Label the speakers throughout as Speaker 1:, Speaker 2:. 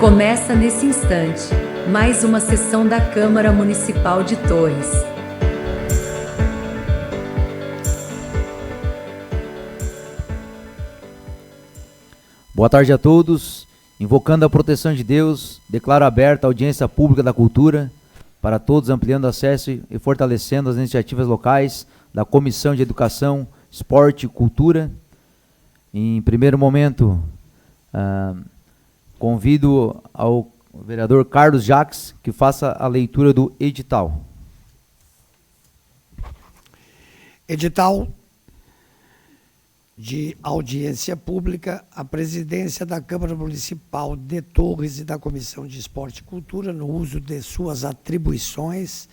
Speaker 1: Começa nesse instante mais uma sessão da Câmara Municipal de Torres.
Speaker 2: Boa tarde a todos. Invocando a proteção de Deus, declaro aberta a audiência pública da cultura para todos, ampliando acesso e fortalecendo as iniciativas locais da Comissão de Educação, Esporte e Cultura. Em primeiro momento, convido ao vereador Carlos Jacques que faça a leitura do edital.
Speaker 3: Edital de audiência pública. A presidência da Câmara Municipal de Torres e da Comissão de Esporte e Cultura, no uso de suas atribuições,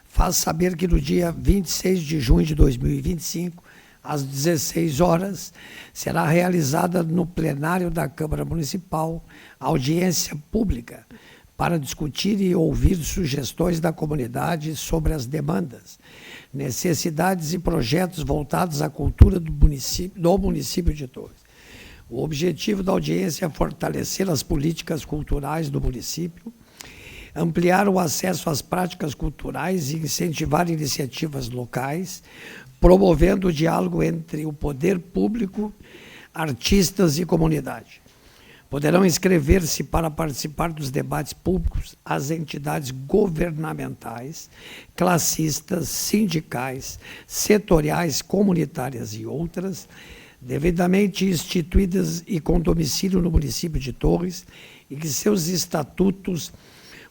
Speaker 3: faz saber que no dia 26 de junho de 2025, às 16 horas, será realizada no plenário da Câmara Municipal audiência pública para discutir e ouvir sugestões da comunidade sobre as demandas, necessidades e projetos voltados à cultura do município de Torres. O objetivo da audiência é fortalecer as políticas culturais do município, ampliar o acesso às práticas culturais e incentivar iniciativas locais, promovendo o diálogo entre o poder público, artistas e comunidade. Poderão inscrever-se para participar dos debates públicos as entidades governamentais, classistas, sindicais, setoriais, comunitárias e outras, devidamente instituídas e com domicílio no município de Torres, e que seus estatutos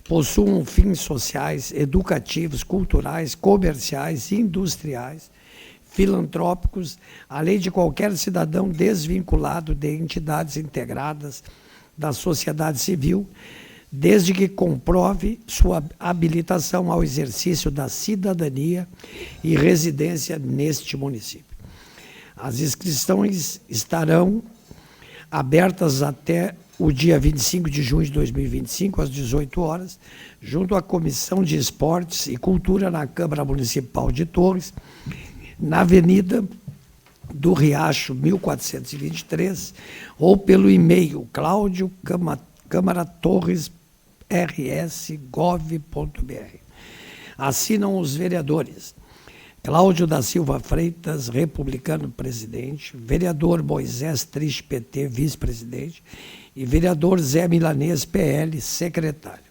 Speaker 3: possuam fins sociais, educativos, culturais, comerciais, industriais, filantrópicos, além de qualquer cidadão desvinculado de entidades integradas da sociedade civil, desde que comprove sua habilitação ao exercício da cidadania e residência neste município. As inscrições estarão abertas até o dia 25 de junho de 2025, às 18 horas, junto à Comissão de Esportes e Cultura na Câmara Municipal de Torres, na Avenida do Riacho, 1423, ou pelo e-mail claudio.câmara-torres-rs.gov.br. Assinam os vereadores Cláudio da Silva Freitas, republicano, presidente, vereador Moisés Triste, PT, vice-presidente, e vereador Zé Milanês, PL, secretário.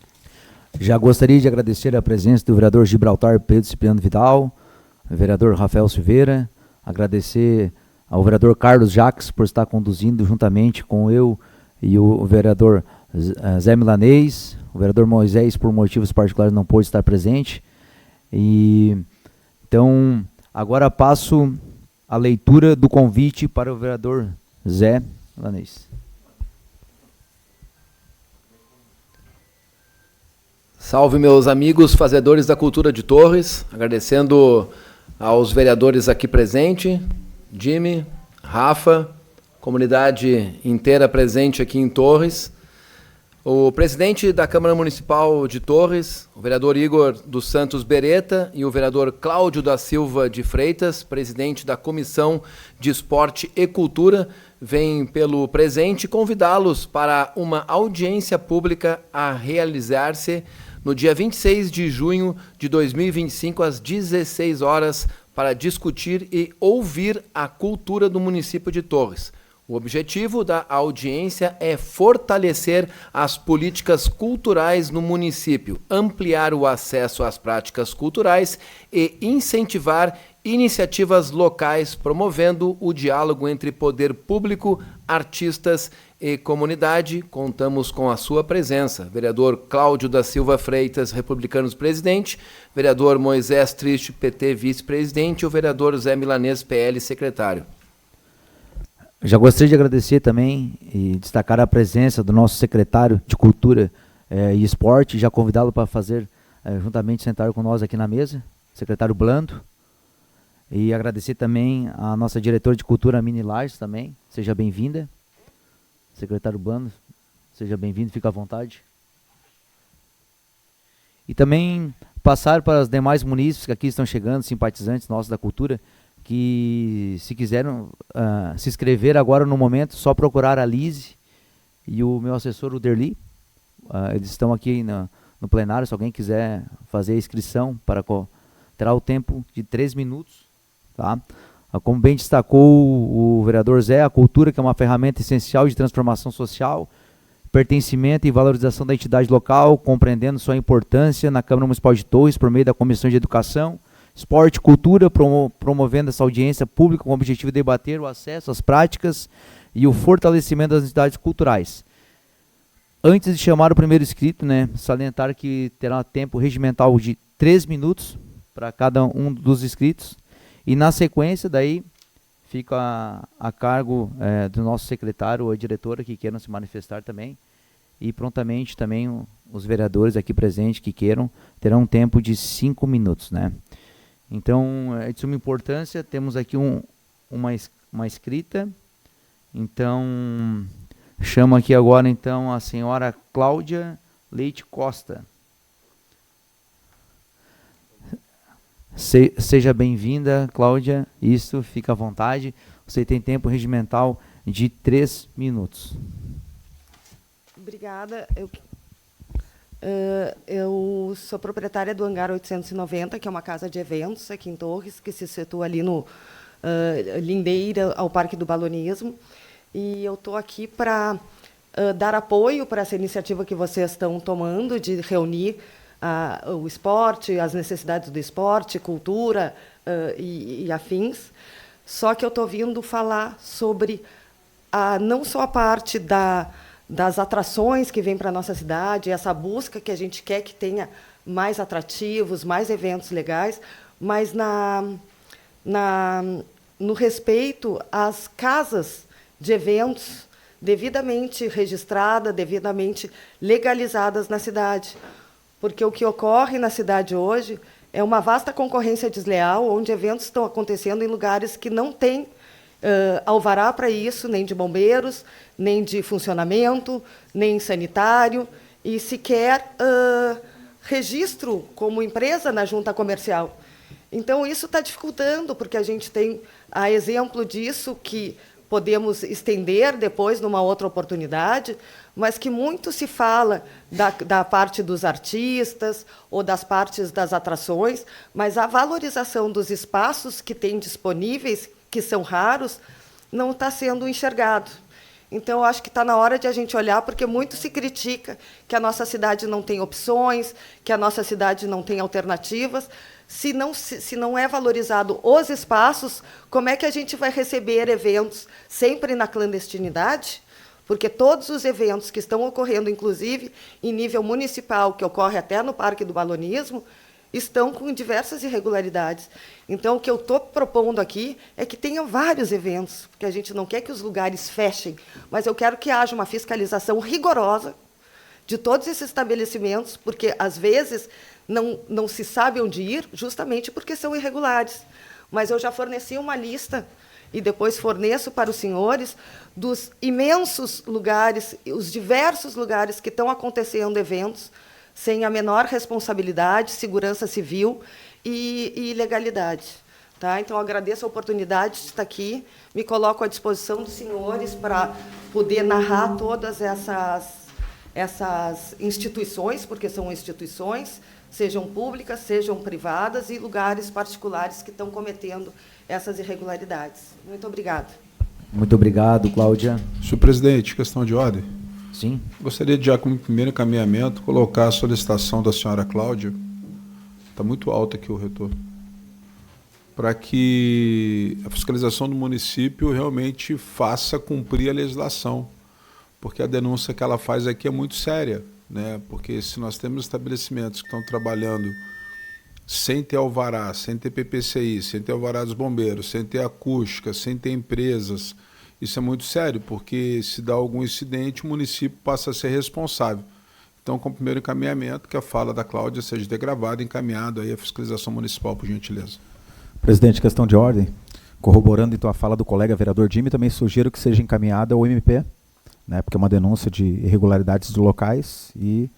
Speaker 2: Já gostaria de agradecer a presença do vereador Gibraltar Pedro Cipriano Vidal, vereador Rafael Silveira, agradecer ao vereador Carlos Jacques por estar conduzindo juntamente com eu e o vereador Zé Milanês, o vereador Moisés, por motivos particulares, não pôde estar presente. Então, agora passo a leitura do convite para o vereador Zé Milanês.
Speaker 4: Salve, meus amigos fazedores da cultura de Torres, agradecendo aos vereadores aqui presentes, Jimmy, Rafa, comunidade inteira presente aqui em Torres, o presidente da Câmara Municipal de Torres, o vereador Igor dos Santos Beretta e o vereador Cláudio da Silva de Freitas, presidente da Comissão de Esporte e Cultura, vem pelo presente convidá-los para uma audiência pública a realizar-se no dia 26 de junho de 2025, às 16 horas, para discutir e ouvir a cultura do município de Torres. O objetivo da audiência é fortalecer as políticas culturais no município, ampliar o acesso às práticas culturais e incentivar iniciativas locais, promovendo o diálogo entre poder público, artistas e comunidade. Contamos com a sua presença. Vereador Cláudio da Silva Freitas, republicanos, presidente. Vereador Moisés Triste, PT, vice-presidente. E o vereador Zé Milanês, PL, secretário.
Speaker 2: Já gostaria de agradecer também e destacar a presença do nosso secretário de Cultura e Esporte, já convidá-lo para fazer, juntamente, sentar com nós aqui na mesa, secretário Blando. E agradecer também a nossa diretora de Cultura, Mini Lages, também. Seja bem-vinda. Secretário Blando, seja bem-vindo, fica à vontade. E também passar para os demais munícipes que aqui estão chegando, simpatizantes nossos da cultura, que se quiserem se inscrever agora no momento, só procurar a Lise e o meu assessor, o Derli. eles estão aqui no plenário, se alguém quiser fazer a inscrição, terá o tempo de 3 minutos. Tá? Como bem destacou o vereador Zé, a cultura, que é uma ferramenta essencial de transformação social, pertencimento e valorização da entidade local, compreendendo sua importância na Câmara Municipal de Torres por meio da Comissão de Educação, Esporte e Cultura, promovendo essa audiência pública com o objetivo de debater o acesso às práticas e o fortalecimento das entidades culturais. Antes de chamar o primeiro inscrito, salientar que terá tempo regimental de 3 minutos para cada um dos inscritos, e na sequência daí fica a cargo do nosso secretário ou a diretora que queiram se manifestar também, e prontamente também os vereadores aqui presentes que queiram terão um tempo de 5 minutos. Então, é de suma importância, temos aqui uma escrita. Então, chamo aqui agora então a senhora Cláudia Leite Costa. Seja bem-vinda, Cláudia. Isso, fica à vontade. Você tem tempo regimental de 3 minutos.
Speaker 5: Obrigada. Eu sou proprietária do Hangar 890, que é uma casa de eventos aqui em Torres, que se situa ali no lindeira ao Parque do Balonismo. E eu estou aqui para dar apoio para essa iniciativa que vocês estão tomando de reunir o esporte, as necessidades do esporte, cultura e afins. Só que eu estou vindo falar sobre não só a parte das atrações que vêm para a nossa cidade, essa busca que a gente quer que tenha mais atrativos, mais eventos legais, mas no respeito às casas de eventos devidamente registradas, devidamente legalizadas na cidade. Porque o que ocorre na cidade hoje é uma vasta concorrência desleal, onde eventos estão acontecendo em lugares que não têm alvará para isso, nem de bombeiros, nem de funcionamento, nem sanitário, e sequer registro como empresa na junta comercial. Então, isso está dificultando, porque a gente tem a exemplo disso, que podemos estender depois numa outra oportunidade, mas que muito se fala da parte dos artistas ou das partes das atrações, mas a valorização dos espaços que tem disponíveis, que são raros, não está sendo enxergado. Então, eu acho que está na hora de a gente olhar, porque muito se critica que a nossa cidade não tem opções, que a nossa cidade não tem alternativas. Se não é valorizado os espaços, como é que a gente vai receber eventos sempre na clandestinidade? Porque todos os eventos que estão ocorrendo, inclusive em nível municipal, que ocorre até no Parque do Balonismo, estão com diversas irregularidades. Então, o que eu estou propondo aqui é que tenha vários eventos, porque a gente não quer que os lugares fechem, mas eu quero que haja uma fiscalização rigorosa de todos esses estabelecimentos, porque, às vezes, não se sabe onde ir, justamente porque são irregulares. Mas eu já forneci uma lista, e depois forneço para os senhores, dos imensos lugares, os diversos lugares que estão acontecendo eventos, sem a menor responsabilidade, segurança civil e legalidade. Tá? Então, agradeço a oportunidade de estar aqui, me coloco à disposição dos senhores para poder narrar todas essas instituições, porque são instituições, sejam públicas, sejam privadas, e lugares particulares que estão cometendo essas irregularidades. Muito obrigada.
Speaker 2: Muito obrigado, Cláudia.
Speaker 6: Senhor presidente, questão de ordem.
Speaker 2: Sim.
Speaker 6: Gostaria de, já como primeiro encaminhamento, colocar a solicitação da senhora Cláudia, está muito alta aqui o retorno, para que a fiscalização do município realmente faça cumprir a legislação, porque a denúncia que ela faz aqui é muito séria, porque se nós temos estabelecimentos que estão trabalhando sem ter alvará, sem ter PPCI, sem ter alvará dos bombeiros, sem ter acústica, sem ter empresas, isso é muito sério, porque se dá algum incidente, o município passa a ser responsável. Então, com o primeiro encaminhamento, que a fala da Cláudia seja degravada e encaminhada aí à fiscalização municipal, por gentileza.
Speaker 7: Presidente, questão de ordem. Corroborando então a fala do colega vereador Jimmy, também sugiro que seja encaminhada ao MP, porque é uma denúncia de irregularidades de locais e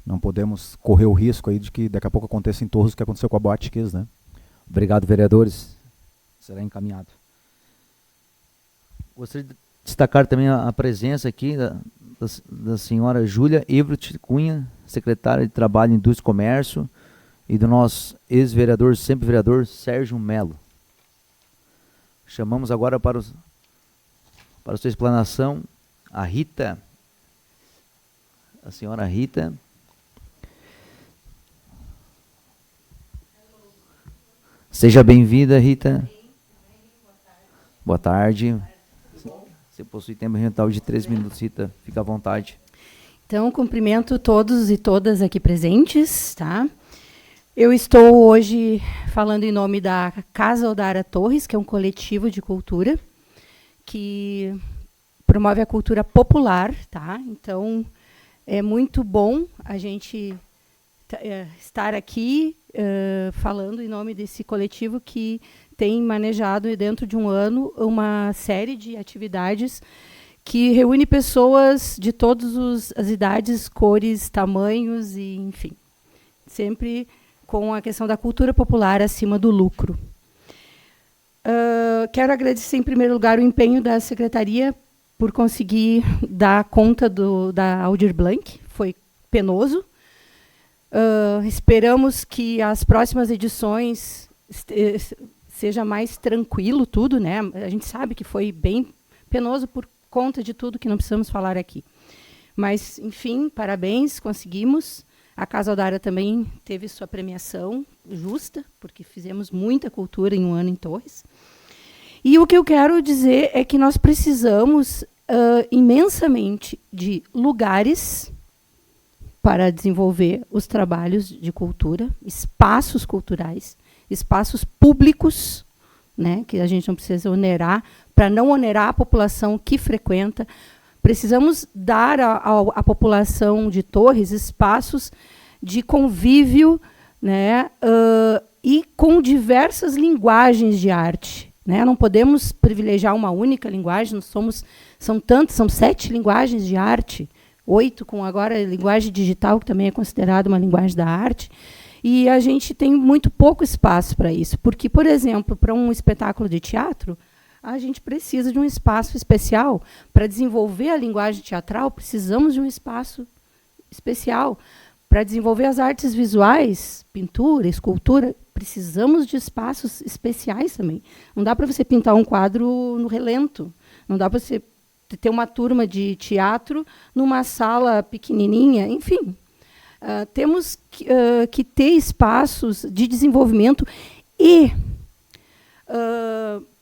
Speaker 7: não podemos correr o risco aí de que daqui a pouco aconteça em Torres o que aconteceu com a Boate Kiss,
Speaker 2: Obrigado, vereadores. Será encaminhado. Gostaria de destacar também a presença aqui da senhora Júlia Evert Cunha, secretária de Trabalho, Indústria e Comércio, e do nosso ex-vereador, sempre vereador, Sérgio Melo. Chamamos agora para a sua explanação a Rita, a senhora Rita. Seja bem-vinda, Rita. Boa tarde. Você possui tempo mental de 3 minutos, Rita. Fica à vontade.
Speaker 8: Então, cumprimento todos e todas aqui presentes, tá? Eu estou hoje falando em nome da Casa Odara Torres, que é um coletivo de cultura que promove a cultura popular, tá? Então, é muito bom a gente estar aqui falando em nome desse coletivo que tem manejado dentro de um ano uma série de atividades que reúne pessoas de todas as idades, cores, tamanhos e, enfim, sempre com a questão da cultura popular acima do lucro. Quero agradecer, em primeiro lugar, o empenho da Secretaria por conseguir dar conta da Aldir Blanc. Foi penoso. Esperamos que as próximas edições seja mais tranquilo tudo, né? A gente sabe que foi bem penoso por conta de tudo que não precisamos falar aqui. Mas, enfim, parabéns, conseguimos. A Casa Odara também teve sua premiação justa, porque fizemos muita cultura em um ano em Torres. E o que eu quero dizer é que nós precisamos imensamente de lugares para desenvolver os trabalhos de cultura, espaços culturais, espaços públicos, né, que a gente não precisa onerar, para não onerar a população que frequenta. Precisamos dar à população de Torres espaços de convívio, né, e com diversas linguagens de arte. Né? Não podemos privilegiar uma única linguagem, são 7 linguagens de arte, 8 com agora a linguagem digital, que também é considerada uma linguagem da arte. E a gente tem muito pouco espaço para isso. Porque, por exemplo, para um espetáculo de teatro, a gente precisa de um espaço especial. Para desenvolver a linguagem teatral, precisamos de um espaço especial. Para desenvolver as artes visuais, pintura, escultura, precisamos de espaços especiais também. Não dá para você pintar um quadro no relento. Não dá para você ter uma turma de teatro numa sala pequenininha. Enfim, temos que ter espaços de desenvolvimento e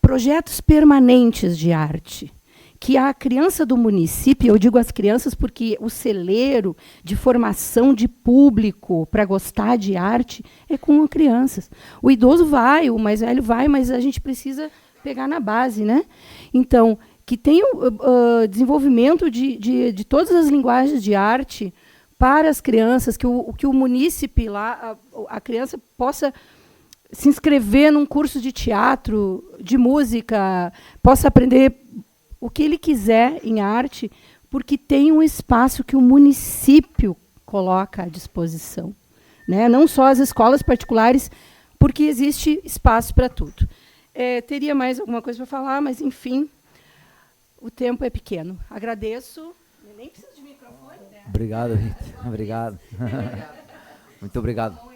Speaker 8: projetos permanentes de arte, que a criança do município, eu digo as crianças porque o celeiro de formação de público para gostar de arte é com crianças. O idoso vai, o mais velho vai, mas a gente precisa pegar na base, né? Então, que tenha desenvolvimento de todas as linguagens de arte para as crianças, que o munícipe lá, a criança possa se inscrever num curso de teatro, de música, possa aprender o que ele quiser em arte, porque tem um espaço que o município coloca à disposição. Né? Não só as escolas particulares, porque existe espaço para tudo. Teria mais alguma coisa para falar, mas, enfim, o tempo é pequeno. Agradeço. Nem preciso de microfone, né?
Speaker 2: Obrigado, Rita. Obrigado. Muito obrigado.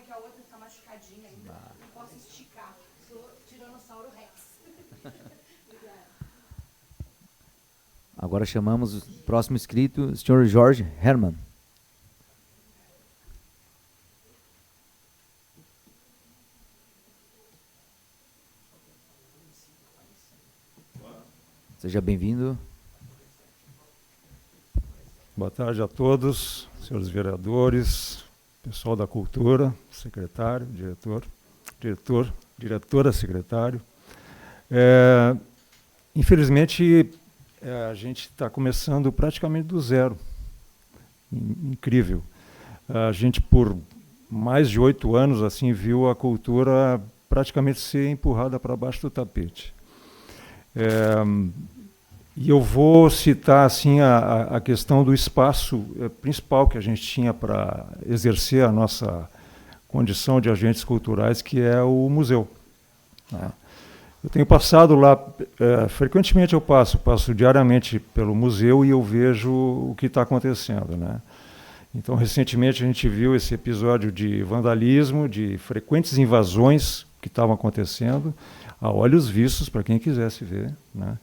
Speaker 2: Agora chamamos o próximo inscrito, o senhor Jorge Herman. Seja bem-vindo.
Speaker 9: Boa tarde a todos, senhores vereadores, pessoal da cultura, secretário, diretora, secretário. Infelizmente, a gente está começando praticamente do zero. Incrível. A gente, por mais de 8 anos, assim, viu a cultura praticamente ser empurrada para baixo do tapete. E eu vou citar assim, a questão do espaço principal que a gente tinha para exercer a nossa condição de agentes culturais, que é o museu. Né? Eu tenho passado lá, frequentemente eu passo diariamente pelo museu e eu vejo o que está acontecendo, né? Então, recentemente a gente viu esse episódio de vandalismo, de frequentes invasões que estavam acontecendo, a olhos vistos, para quem quisesse ver, né?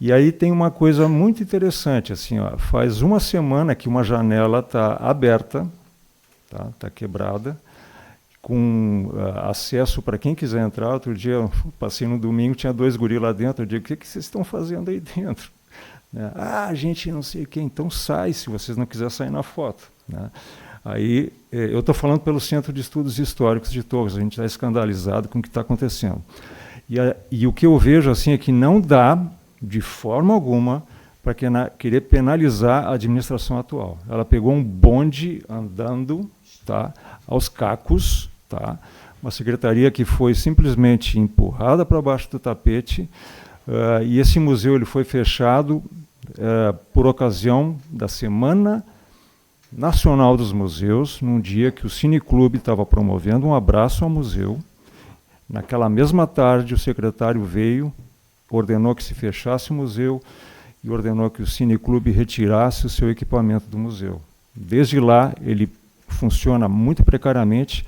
Speaker 9: E aí tem uma coisa muito interessante, assim, ó, faz uma semana que uma janela está aberta, tá quebrada, com acesso para quem quiser entrar. Outro dia, eu passei no domingo, tinha 2 guris lá dentro. Eu digo, o que vocês estão fazendo aí dentro? Né? A gente não sei o quê, então sai, se vocês não quiserem sair na foto. Né? Aí, eu estou falando pelo Centro de Estudos Históricos de Torres, a gente está escandalizado com o que está acontecendo. E o que eu vejo assim, é que não dá, de forma alguma, para querer penalizar a administração atual. Ela pegou um bonde andando, tá, aos cacos, tá, uma secretaria que foi simplesmente empurrada para baixo do tapete, e esse museu ele foi fechado por ocasião da Semana Nacional dos Museus, num dia que o Cineclube estava promovendo um abraço ao museu. Naquela mesma tarde, o secretário veio, ordenou que se fechasse o museu e ordenou que o Cineclube retirasse o seu equipamento do museu. Desde lá, ele funciona muito precariamente,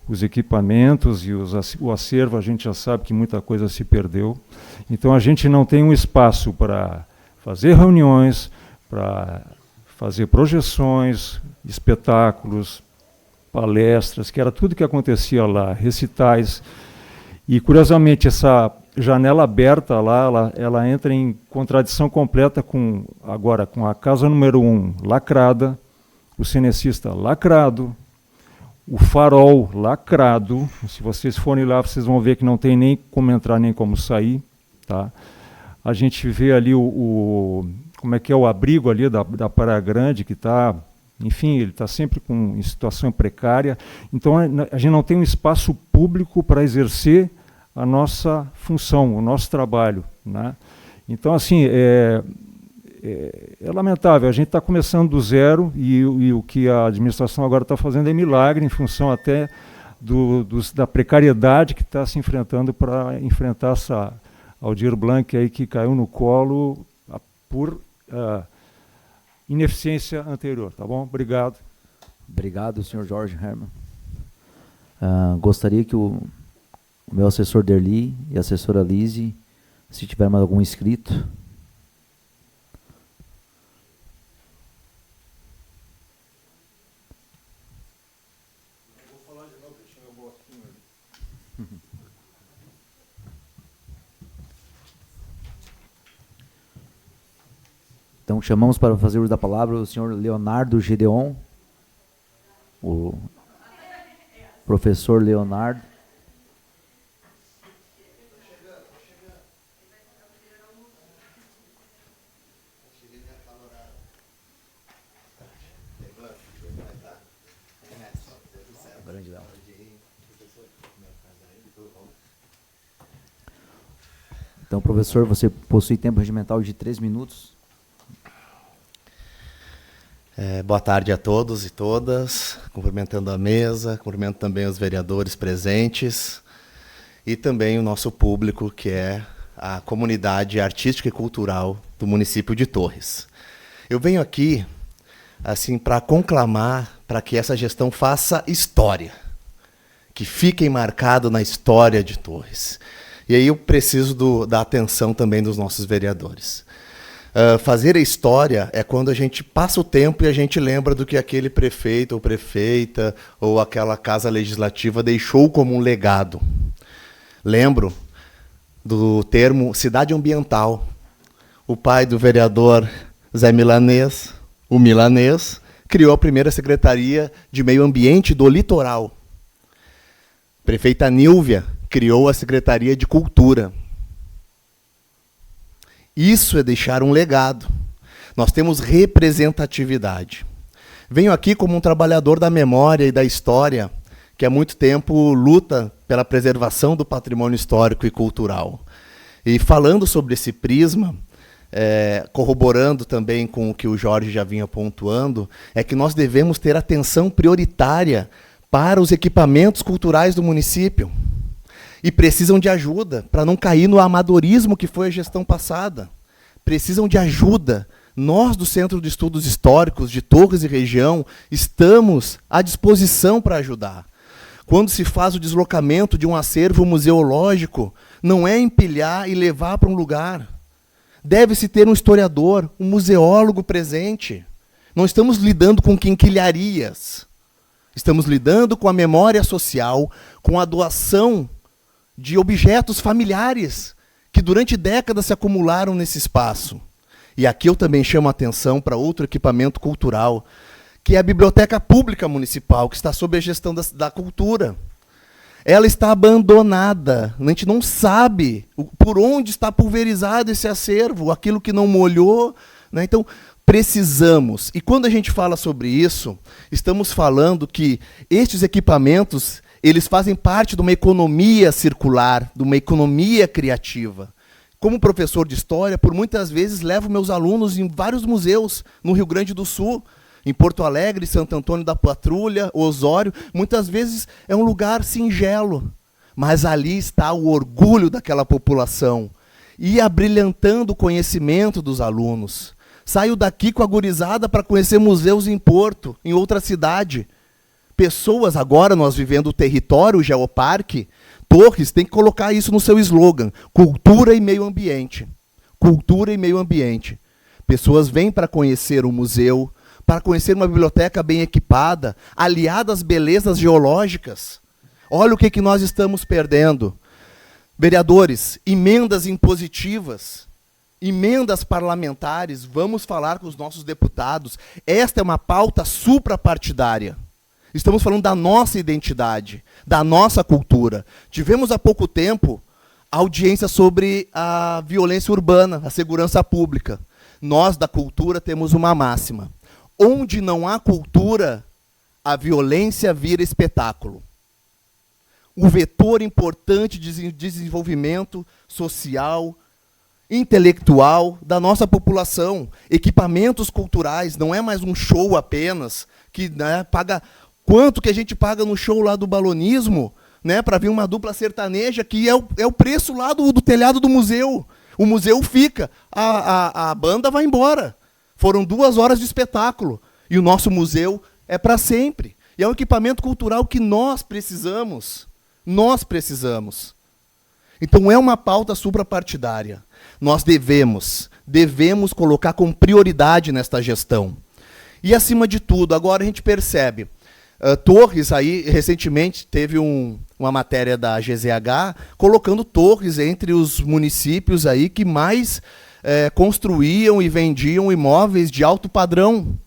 Speaker 9: os equipamentos e o acervo, a gente já sabe que muita coisa se perdeu. Então, a gente não tem um espaço para fazer reuniões, para fazer projeções, espetáculos, palestras, que era tudo que acontecia lá, recitais. E, curiosamente, essa janela aberta lá, ela entra em contradição completa com a casa número 1 lacrada, o Cenecista lacrado, o Farol lacrado. Se vocês forem lá, vocês vão ver que não tem nem como entrar, nem como sair. Tá? A gente vê ali como é que é o abrigo ali da Praia Grande, que está, enfim, ele está sempre em situação precária. Então, a gente não tem um espaço público para exercer a nossa função, o nosso trabalho, né? Então, assim, é lamentável. A gente está começando do zero e o que a administração agora está fazendo é milagre, em função até da precariedade que está se enfrentando para enfrentar essa Aldir Blanc aí que caiu no colo por ineficiência anterior. Tá bom? Obrigado.
Speaker 2: Obrigado, senhor Jorge Herman. Gostaria que o meu assessor Derli e a assessora Lise, se tiver mais algum inscrito. Então, chamamos para fazer uso da palavra o senhor Leonardo Gedeon, o professor Leonardo. Então, professor, você possui tempo regimental de 3 minutos.
Speaker 10: Boa tarde a todos e todas, cumprimentando a mesa, cumprimento também os vereadores presentes e também o nosso público, que é a comunidade artística e cultural do município de Torres. Eu venho aqui assim para conclamar para que essa gestão faça história, que fiquem marcado na história de Torres. E aí eu preciso da atenção também dos nossos vereadores. Fazer a história é quando a gente passa o tempo e a gente lembra do que aquele prefeito ou prefeita ou aquela casa legislativa deixou como um legado. Lembro do termo cidade ambiental. O pai do vereador Zé Milanês, o Milanês, criou a primeira Secretaria de Meio Ambiente do Litoral. Prefeita Nílvia criou a Secretaria de Cultura. Isso é deixar um legado. Nós temos representatividade. Venho aqui como um trabalhador da memória e da história, que há muito tempo luta pela preservação do patrimônio histórico e cultural. E falando sobre esse prisma, corroborando também com o que o Jorge já vinha pontuando, é que nós devemos ter atenção prioritária para os equipamentos culturais do município. e precisam de ajuda para não cair no amadorismo que foi a gestão passada. Precisam de ajuda. Nós, do Centro de Estudos Históricos de Torres e região, estamos à disposição para ajudar. Quando se faz o deslocamento de um acervo museológico, não é empilhar e levar para um lugar. Deve-se ter um historiador, um museólogo presente. Não estamos lidando com quinquilharias. Estamos lidando com a memória social, com a doação de objetos familiares que durante décadas se acumularam nesse espaço. E aqui eu também chamo a atenção para outro equipamento cultural, que é a Biblioteca Pública Municipal, que está sob a gestão da cultura. Ela está abandonada. A gente não sabe por onde está pulverizado esse acervo, aquilo que não molhou, né? Então, precisamos. E quando a gente fala sobre isso, estamos falando que estes equipamentos, eles fazem parte de uma economia circular, de uma economia criativa. Como professor de história, por muitas vezes levo meus alunos em vários museus no Rio Grande do Sul, em Porto Alegre, Santo Antônio da Patrulha, Osório. Muitas vezes é um lugar singelo, mas ali está o orgulho daquela população e abrilhantando o conhecimento dos alunos. Saio daqui com a gurizada para conhecer museus em Porto, em outra cidade. Pessoas, agora nós vivendo o território, o geoparque, Torres tem que colocar isso no seu slogan: cultura e meio ambiente. Cultura e meio ambiente. Pessoas vêm para conhecer o museu, para conhecer uma biblioteca bem equipada, aliada às belezas geológicas. Olha o que nós estamos perdendo. Vereadores, emendas impositivas, emendas parlamentares, vamos falar com os nossos deputados. Esta é uma pauta suprapartidária. Estamos falando da nossa identidade, da nossa cultura. Tivemos há pouco tempo audiência sobre a violência urbana, a segurança pública. Nós, da cultura, temos uma máxima: onde não há cultura, a violência vira espetáculo. O vetor importante de desenvolvimento social, intelectual da nossa população. Equipamentos culturais, não é mais um show apenas, que, né, paga... Quanto que a gente paga no show lá do balonismo, né, para ver uma dupla sertaneja, que é o preço lá do telhado do museu. O museu fica, a banda vai embora. Foram 2 horas de espetáculo. E o nosso museu é para sempre. E é um equipamento cultural que nós precisamos. Nós precisamos. Então é uma pauta suprapartidária. Nós devemos colocar com prioridade nesta gestão. E, acima de tudo, agora a gente percebe... Torres, aí, recentemente, teve uma matéria da GZH colocando Torres entre os municípios aí que mais construíam e vendiam imóveis de alto padrão,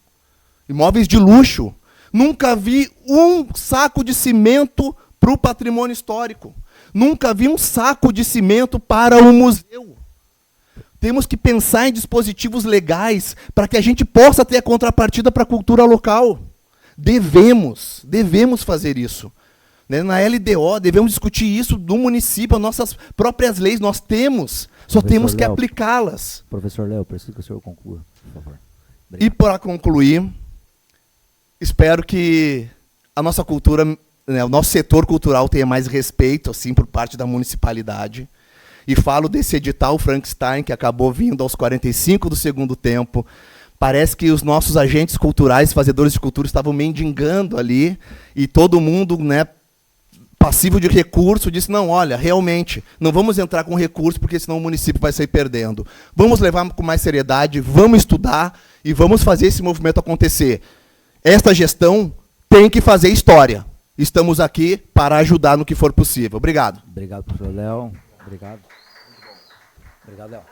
Speaker 10: imóveis de luxo. Nunca vi um saco de cimento para o patrimônio histórico. Nunca vi um saco de cimento para o museu. Temos que pensar em dispositivos legais para que a gente possa ter a contrapartida para a cultura local. Devemos fazer isso. Né? Na LDO, devemos discutir isso no município, as nossas próprias leis, nós temos, só temos que aplicá-las.
Speaker 2: Professor Léo, preciso que o senhor conclua, por favor. Obrigado.
Speaker 10: E, para concluir, espero que a nossa cultura, né, o nosso setor cultural tenha mais respeito assim, por parte da municipalidade. E falo desse edital Frankenstein, que acabou vindo aos 45 do segundo tempo. Parece que os nossos agentes culturais, fazedores de cultura, estavam mendigando ali, e todo mundo, né, passivo de recurso, disse, não, olha, realmente, não vamos entrar com recurso, porque senão o município vai sair perdendo. Vamos levar com mais seriedade, vamos estudar, e vamos fazer esse movimento acontecer. Esta gestão tem que fazer história. Estamos aqui para ajudar no que for possível. Obrigado.
Speaker 2: Obrigado, professor Léo. Obrigado. Obrigado, Léo.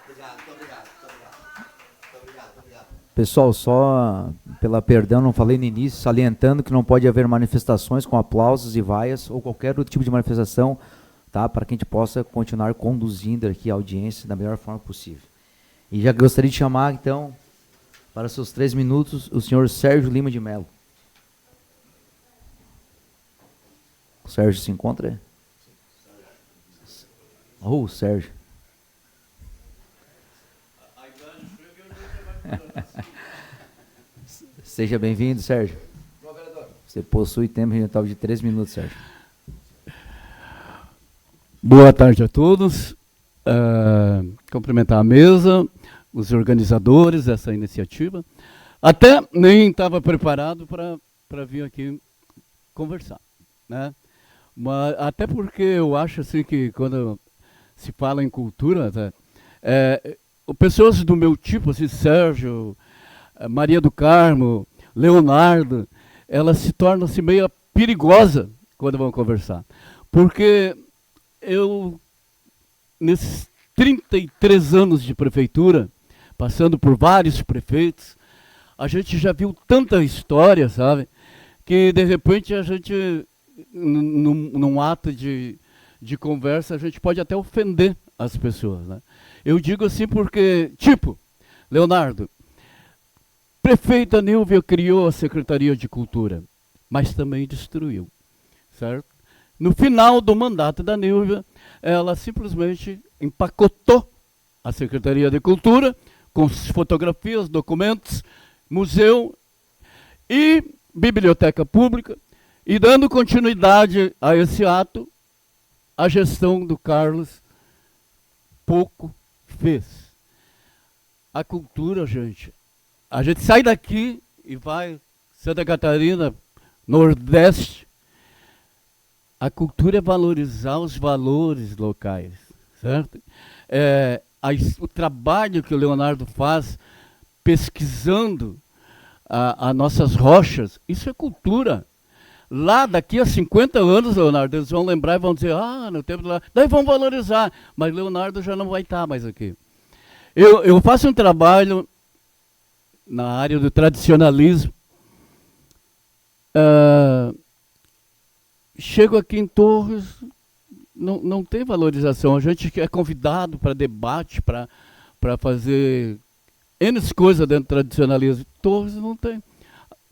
Speaker 2: Pessoal, só pela perdão, não falei no início, salientando que não pode haver manifestações com aplausos e vaias ou qualquer outro tipo de manifestação, tá, para que a gente possa continuar conduzindo aqui a audiência da melhor forma possível. E já gostaria de chamar, então, para seus 3 minutos, o senhor Sérgio Lima de Mello. O Sérgio se encontra? Oh, Sérgio. Seja bem-vindo, Sérgio. Você possui tempo mental de 3 minutos, Sérgio.
Speaker 11: Boa tarde a todos. Cumprimentar a mesa, os organizadores dessa iniciativa. Até nem estava preparado para vir aqui conversar, né? Mas, até porque eu acho assim que quando se fala em cultura, tá, pessoas do meu tipo, assim, Sérgio, Maria do Carmo, Leonardo, elas se tornam-se meio perigosa quando vão conversar. Porque eu, nesses 33 anos de prefeitura, passando por vários prefeitos, a gente já viu tanta história, sabe? Que, de repente, a gente, num ato de conversa, a gente pode até ofender as pessoas, né? Eu digo assim porque, tipo, Leonardo, prefeita Nilvia criou a Secretaria de Cultura, mas também destruiu, certo? No final do mandato da Nilvia, ela simplesmente empacotou a Secretaria de Cultura com fotografias, documentos, museu e biblioteca pública, e dando continuidade a esse ato, a gestão do Carlos pouco fez. A cultura, gente, a gente sai daqui e vai Santa Catarina, Nordeste. A cultura é valorizar os valores locais, certo? O trabalho que o Leonardo faz pesquisando as nossas rochas, isso é cultura. Lá, daqui a 50 anos, Leonardo, eles vão lembrar e vão dizer, no tempo lá, daí vão valorizar, mas Leonardo já não vai estar mais aqui. Eu faço um trabalho na área do tradicionalismo. Chego aqui em Torres, não tem valorização. A gente é convidado para debate, para fazer N coisas dentro do tradicionalismo. Torres não tem.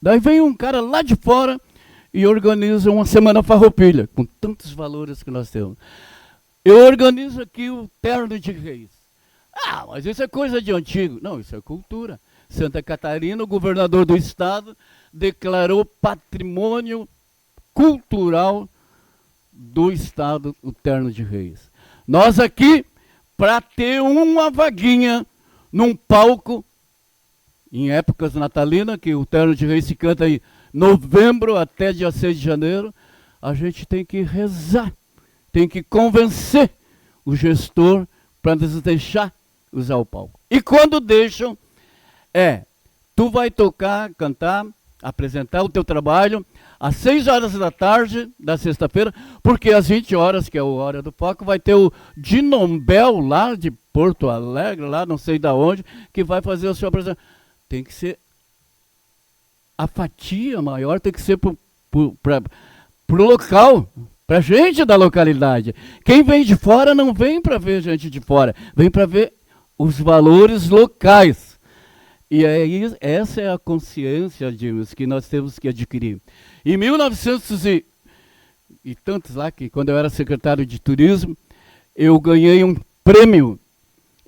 Speaker 11: Daí vem um cara lá de fora e organiza uma semana farroupilha, com tantos valores que nós temos. Eu organizo aqui o Terno de Reis. Mas isso é coisa de antigo. Não, isso é cultura. Santa Catarina, o governador do estado, declarou patrimônio cultural do estado o Terno de Reis. Nós aqui, para ter uma vaguinha num palco, em épocas natalinas, que o Terno de Reis se canta em novembro até dia 6 de janeiro, a gente tem que rezar, tem que convencer o gestor para nos deixar usar o palco. E quando deixam, tu vai tocar, cantar, apresentar o teu trabalho às 6 horas da tarde da sexta-feira, porque às 20 horas, que é a hora do foco, vai ter o Dinombel lá de Porto Alegre, lá não sei de onde, que vai fazer a sua apresentação. Tem que ser a fatia maior, tem que ser para o local, para a gente da localidade. Quem vem de fora não vem para ver gente de fora, vem para ver os valores locais. E essa é a consciência, Dimas, que nós temos que adquirir. Em 1900 e tantos lá, que quando eu era secretário de turismo, eu ganhei um prêmio.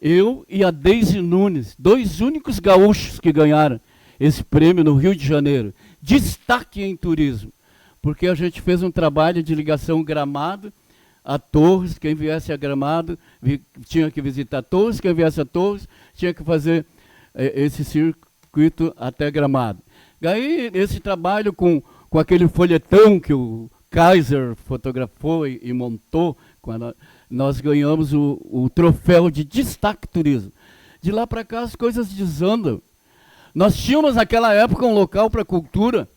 Speaker 11: Eu e a Deise Nunes, 2 únicos gaúchos que ganharam esse prêmio no Rio de Janeiro. Destaque em turismo, porque a gente fez um trabalho de ligação Gramado a Torres. Quem viesse a Gramado tinha que visitar Torres, quem viesse a Torres tinha que fazer esse circuito até Gramado. Aí, esse trabalho com aquele folhetão que o Kaiser fotografou e montou, nós ganhamos o troféu de destaque turismo. De lá para cá as coisas desandam. Nós tínhamos naquela época um local para cultura,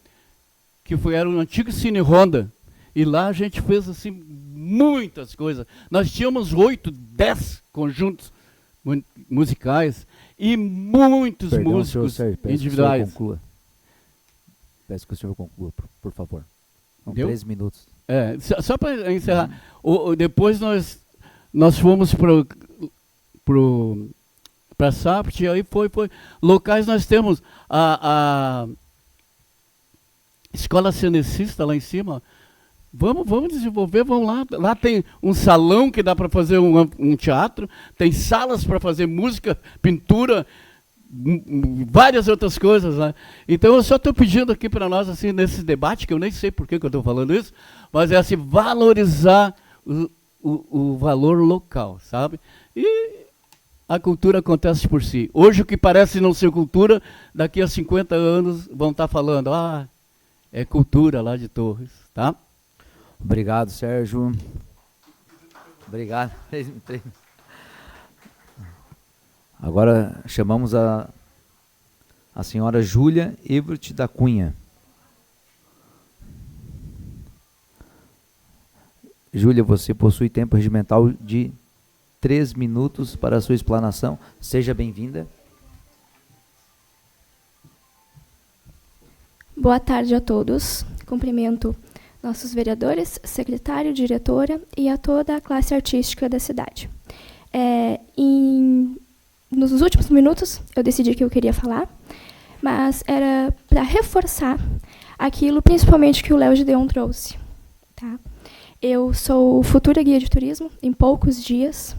Speaker 11: que era o antigo Cine Honda, e lá a gente fez assim muitas coisas. Nós tínhamos 8, 10 conjuntos musicais e muitos músicos individuais.
Speaker 2: Peço que o senhor conclua, por favor. São 13 minutos.
Speaker 11: Só para encerrar, depois nós fomos para a SAPT, aí foi. Locais nós temos a Escola Cenecista lá em cima. Vamos desenvolver, vamos lá. Lá tem um salão que dá para fazer um teatro, tem salas para fazer música, pintura, várias outras coisas, né? Então eu só estou pedindo aqui para nós, assim, nesse debate, que eu nem sei por que eu estou falando isso, mas é assim, valorizar o valor local, sabe? E a cultura acontece por si. Hoje o que parece não ser cultura, daqui a 50 anos vão estar falando, é cultura lá de Torres, tá?
Speaker 2: Obrigado, Sérgio. Obrigado. Agora chamamos a senhora Júlia Evert da Cunha. Júlia, você possui tempo regimental de 3 minutos para a sua explanação. Seja bem-vinda.
Speaker 12: Boa tarde a todos. Cumprimento nossos vereadores, secretário, diretora e a toda a classe artística da cidade. Nos últimos minutos, eu decidi que eu queria falar, mas era para reforçar aquilo, principalmente, que o Léo Gideon trouxe. Tá? Eu sou futura guia de turismo, em poucos dias,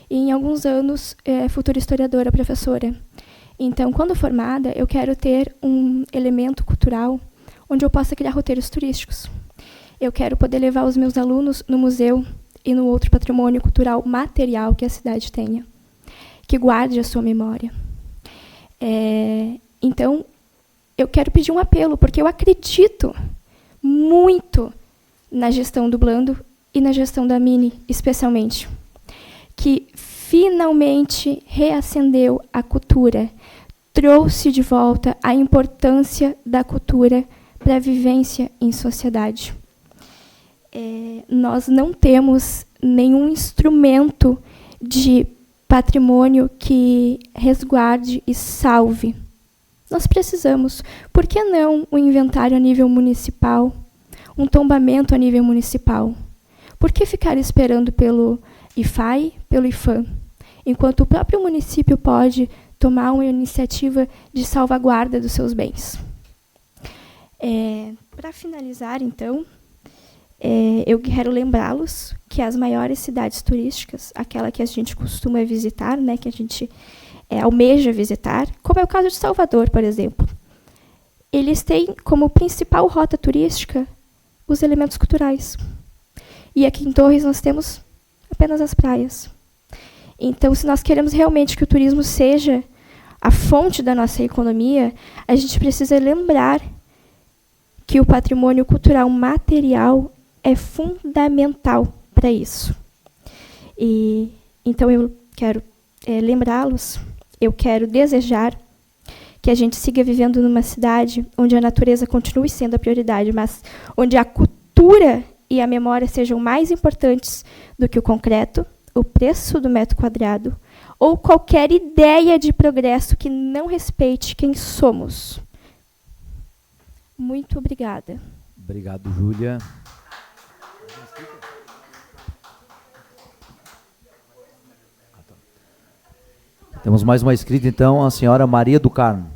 Speaker 12: e em alguns anos, futura historiadora, professora. Então, quando formada, eu quero ter um elemento cultural onde eu possa criar roteiros turísticos. Eu quero poder levar os meus alunos no museu e no outro patrimônio cultural material que a cidade tenha, que guarde a sua memória. Então, eu quero pedir um apelo, porque eu acredito muito na gestão do Blando e na gestão da Mini, especialmente, que finalmente reacendeu a cultura, trouxe de volta a importância da cultura para a vivência em sociedade. Nós não temos nenhum instrumento de patrimônio que resguarde e salve. Nós precisamos. Por que não um inventário a nível municipal? Um tombamento a nível municipal? Por que ficar esperando pelo IFAI, pelo IFAM, enquanto o próprio município pode tomar uma iniciativa de salvaguarda dos seus bens? Para finalizar, então, eu quero lembrá-los que as maiores cidades turísticas, aquela que a gente costuma visitar, né, que a gente almeja visitar, como é o caso de Salvador, por exemplo, eles têm como principal rota turística os elementos culturais. E aqui em Torres nós temos apenas as praias. Então, se nós queremos realmente que o turismo seja a fonte da nossa economia, a gente precisa lembrar que o patrimônio cultural material é fundamental para isso. E então eu quero lembrá-los, eu quero desejar que a gente siga vivendo numa cidade onde a natureza continue sendo a prioridade, mas onde a cultura e a memória sejam mais importantes do que o concreto, o preço do metro quadrado, ou qualquer ideia de progresso que não respeite quem somos. Muito obrigada.
Speaker 2: Obrigado, Júlia. Temos mais uma inscrita, então, a senhora Maria do Carmo.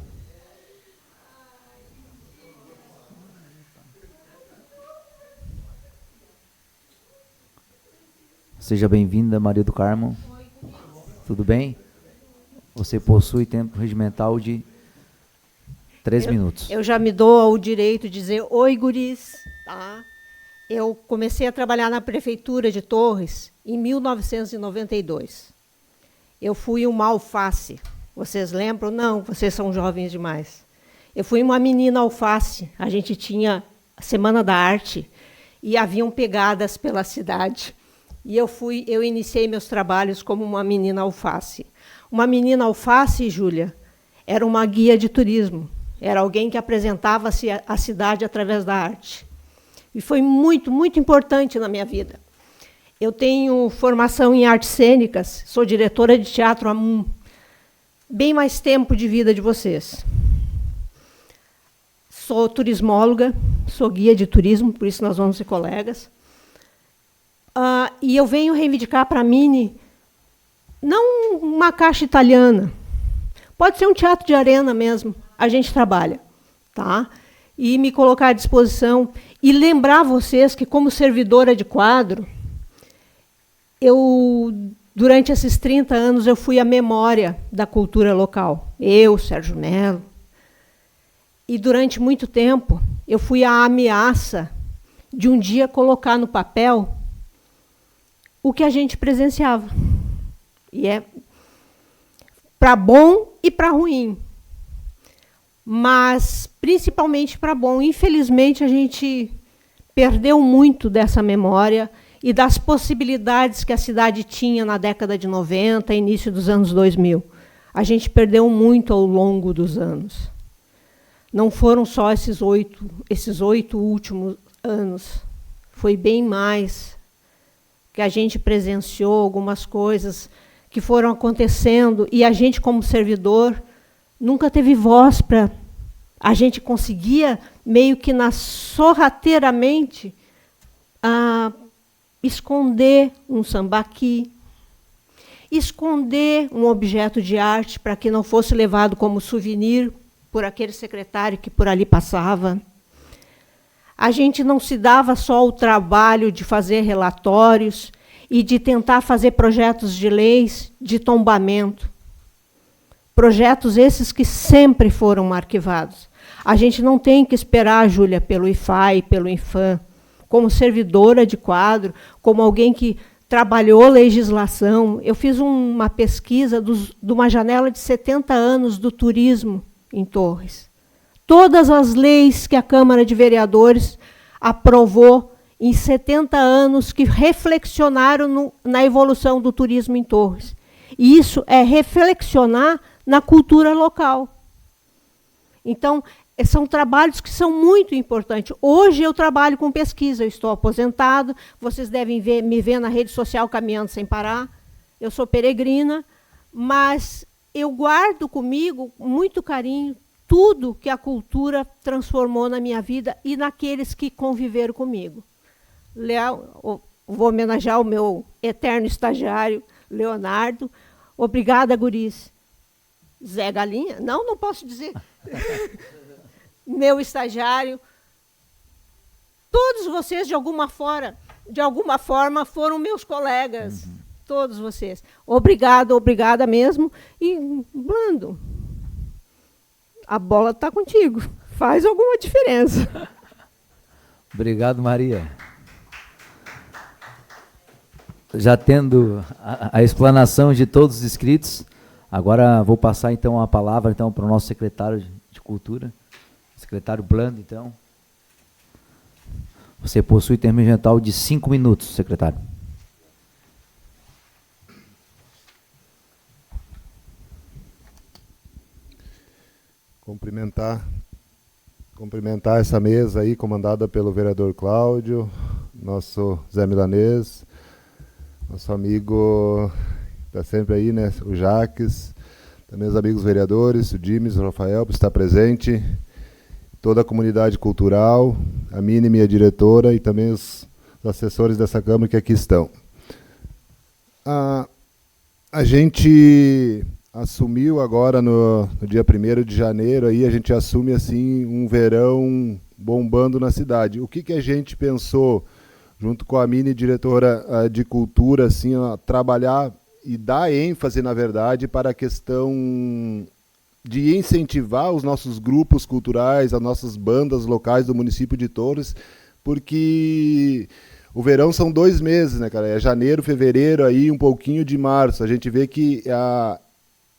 Speaker 2: Seja bem-vinda, Maria do Carmo. Tudo bem? Você possui tempo regimental de 3 minutos.
Speaker 13: Eu já me dou o direito de dizer oi, guris. Tá? Eu comecei a trabalhar na Prefeitura de Torres em 1992. Eu fui uma alface. Vocês lembram? Não, vocês são jovens demais. Eu fui uma menina alface. A gente tinha a Semana da Arte e haviam pegadas pela cidade. E eu iniciei meus trabalhos como uma menina alface. Uma menina alface, Júlia, era uma guia de turismo. Era alguém que apresentava a cidade através da arte. E foi muito, muito importante na minha vida. Eu tenho formação em artes cênicas, sou diretora de teatro há bem mais tempo de vida de vocês. Sou turismóloga, sou guia de turismo, por isso nós vamos ser colegas. E eu venho reivindicar para a Mini, não uma caixa italiana, pode ser um teatro de arena mesmo, a gente trabalha, tá? E me colocar à disposição e lembrar vocês que, como servidora de quadro, durante esses 30 anos, eu fui a memória da cultura local. Eu, Sérgio Nelo. E, durante muito tempo, eu fui a ameaça de um dia colocar no papel o que a gente presenciava. E é para bom e para ruim. Mas, principalmente para bom. Infelizmente, a gente perdeu muito dessa memória e das possibilidades que a cidade tinha na década de 90, início dos anos 2000. A gente perdeu muito ao longo dos anos. Não foram só esses 8 últimos anos. Foi bem mais que a gente presenciou algumas coisas que foram acontecendo e a gente, como servidor, nunca teve voz para... A gente conseguia, meio que sorrateiramente, esconder um sambaqui, esconder um objeto de arte para que não fosse levado como souvenir por aquele secretário que por ali passava. A gente não se dava só o trabalho de fazer relatórios e de tentar fazer projetos de leis de tombamento. Projetos esses que sempre foram arquivados. A gente não tem que esperar, Júlia, pelo IFAI, pelo INFAM, como servidora de quadro, como alguém que trabalhou legislação. Eu fiz uma pesquisa de uma janela de 70 anos do turismo em Torres. Todas as leis que a Câmara de Vereadores aprovou em 70 anos que reflexionaram na evolução do turismo em Torres. E isso é reflexionar na cultura local. Então, são trabalhos que são muito importantes. Hoje eu trabalho com pesquisa, eu estou aposentado, vocês devem me ver na rede social caminhando sem parar. Eu sou peregrina, mas eu guardo comigo muito carinho tudo que a cultura transformou na minha vida e naqueles que conviveram comigo. Vou homenagear o meu eterno estagiário, Leonardo. Obrigada, guris. Zé Galinha? Não posso dizer. Meu estagiário. Todos vocês, de alguma forma, foram meus colegas. Uhum. Todos vocês. Obrigada mesmo. E, Blando, a bola está contigo. Faz alguma diferença.
Speaker 2: Obrigado, Maria. Já tendo a explanação de todos os inscritos, agora vou passar então a palavra então para o nosso secretário de Cultura, secretário Blando. Então, você possui termo mental de 5 minutos, secretário.
Speaker 14: Cumprimentar essa mesa aí, comandada pelo vereador Cláudio, nosso Zé Milanês, nosso amigo, está sempre aí, né, o Jaques, também os amigos vereadores, o Dimes, o Rafael, por estar presente, toda a comunidade cultural, a Mini, minha diretora, e também os assessores dessa Câmara que aqui estão. A gente assumiu agora no dia 1º de janeiro, aí a gente assume assim um verão bombando na cidade. O que a gente pensou, junto com a Mini, diretora de cultura, assim, trabalhar e dar ênfase, na verdade, para a questão de incentivar os nossos grupos culturais, as nossas bandas locais do município de Torres, porque o verão são 2 meses, né, cara? É janeiro, fevereiro, aí um pouquinho de março. A gente vê que